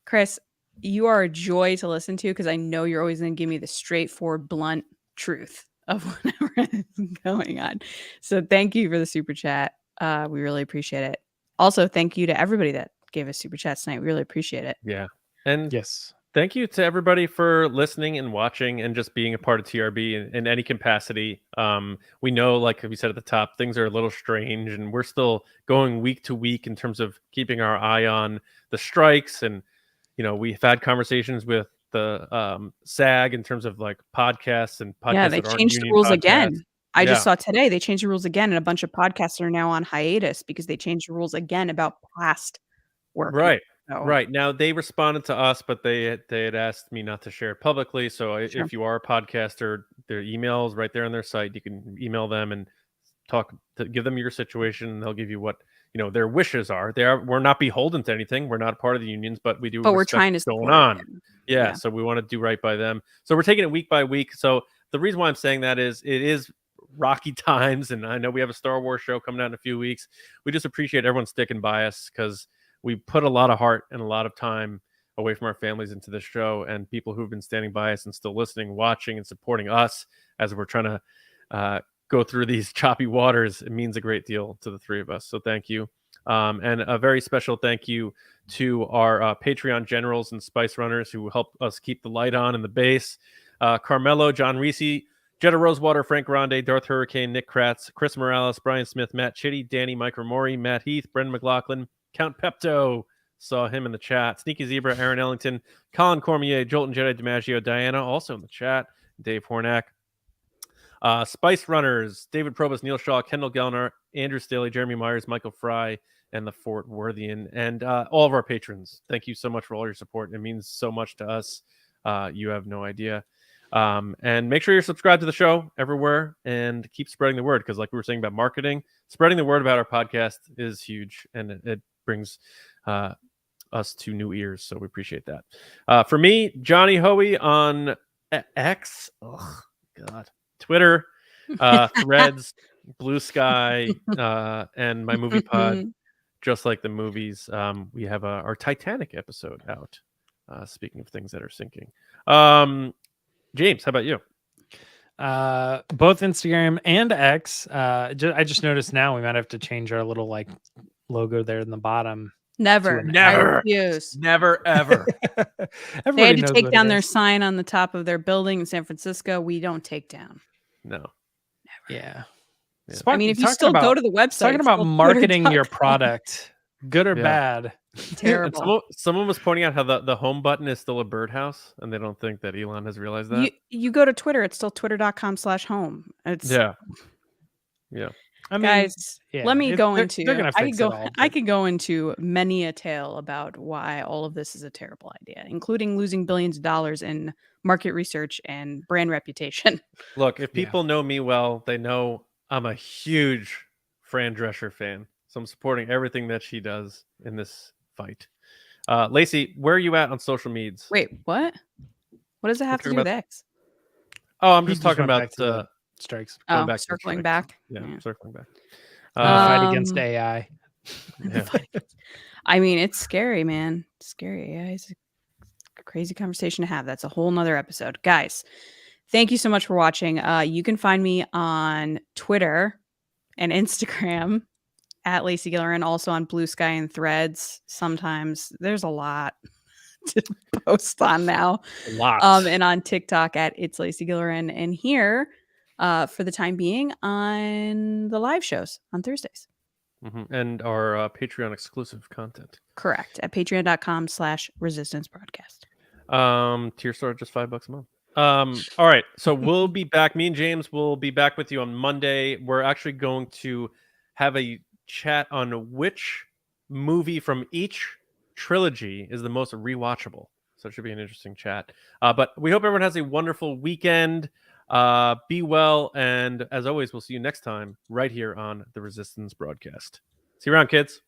Chris, you are a joy to listen to, because I know you're always going to give me the straightforward, blunt truth of whatever is going on. So thank you for the super chat. We really appreciate it. Also, thank you to everybody that gave us super chats tonight. We really appreciate it. Yeah. And yes, thank you to everybody for listening and watching and just being a part of TRB in any capacity. We know, like we said at the top, things are a little strange, and we're still going week to week in terms of keeping our eye on the strikes. And, you know, we've had conversations with the SAG in terms of like podcasts and podcasts. Yeah, they changed the rules again. I just saw today they changed the rules again, and a bunch of podcasts are now on hiatus because they changed the rules again about past work. Right. So Right. Now they responded to us, but they had asked me not to share it publicly. So Sure. if you are a podcaster, their emails right there on their site. You can email them and give them your situation, and they'll give you what their wishes are. We're not beholden to anything. We're not part of the unions, but we do. But we're respect trying to what's going support on. it. Yeah. So we want to do right by them. So we're taking it week by week. So the reason why I'm saying that is it is rocky times, and I know we have a Star Wars show coming out in a few weeks. We just appreciate everyone sticking by us because we put a lot of heart and a lot of time away from our families into this show, and people who've been standing by us and still listening, watching, and supporting us as we're trying to go through these choppy waters. It means a great deal to the three of us. So thank you. And a very special thank you to our Patreon generals and spice runners who help us keep the light on in the base. CARMELO, John RISI, JETTA Rosewater, Frank Grande, Darth Hurricane, Nick Kratz, Chris Morales, Brian Smith, Matt Chitty, Danny, Mike Rumore, Matt Heath, Brendan McLaughlin, Count Pepto, saw him in the chat, Sneaky Zebra, Aaron Ellington, Colin Cormier, Jolton Jedi DiMaggio, Diana, also in the chat, Dave Hornack, Spice Runners, David Probus, Neil Shaw, Kendall Gelner, Andrew Staley, Jeremy Myers, Michael Fry, and the Fort Worthian, and all of our patrons. Thank you so much for all your support. It means so much to us. You have no idea. And make sure you're subscribed to the show everywhere and keep spreading the word, because like we were saying about marketing, spreading the word about our podcast is huge, and it brings us to new ears. So we appreciate that. For me, Johnny Hoey on X, Twitter, Threads, Blue Sky, and my movie pod, Just Like the Movies. We have our Titanic episode out. Speaking of things that are sinking. James, how about you? Both Instagram and X. I just noticed now we might have to change our little logo there in the bottom. Never. Never. I refuse. Never, ever. They had to take down their sign on the top of their building in San Francisco. We don't take down. No. Never. Yeah. I mean, if you still go to the website, talking about marketing your product, good or bad. Terrible. Someone was pointing out how the home button is still a birdhouse, and they don't think that Elon has realized that. You go to Twitter, it's still twitter.com/home. It's yeah. I mean, guys, let me go into. They're gonna fix it all, I could go into many a tale about why all of this is a terrible idea, including losing billions of dollars in market research and brand reputation. Look, if people know me well, they know I'm a huge Fran Drescher fan, so I'm supporting everything that she does in this fight. Lacey, where are you at on social medias? Wait, what? What does it have to do with X? Oh, I'm just talking about strikes. Oh, circling back. Yeah, circling back. Fight against AI. Yeah. I mean, it's scary, man. It's scary. AI is a crazy conversation to have. That's a whole nother episode. Guys, thank you so much for watching. You can find me on Twitter and Instagram at Lacey Gilleran, also on Blue Sky and Threads. Sometimes there's a lot to post on now. Lots. And on TikTok at It's Lacey Gilleran, and here for the time being on the live shows on Thursdays. And our Patreon exclusive content. Correct. At patreon.com/resistance broadcast. Tier store just $5 a month. All right. So we'll be back. Me and James will be back with you on Monday. We're actually going to have a chat on which movie from each trilogy is the most rewatchable. So it should be an interesting chat. But we hope everyone has a wonderful weekend. Be well. And as always, we'll see you next time right here on the Resistance broadcast. See you around, kids.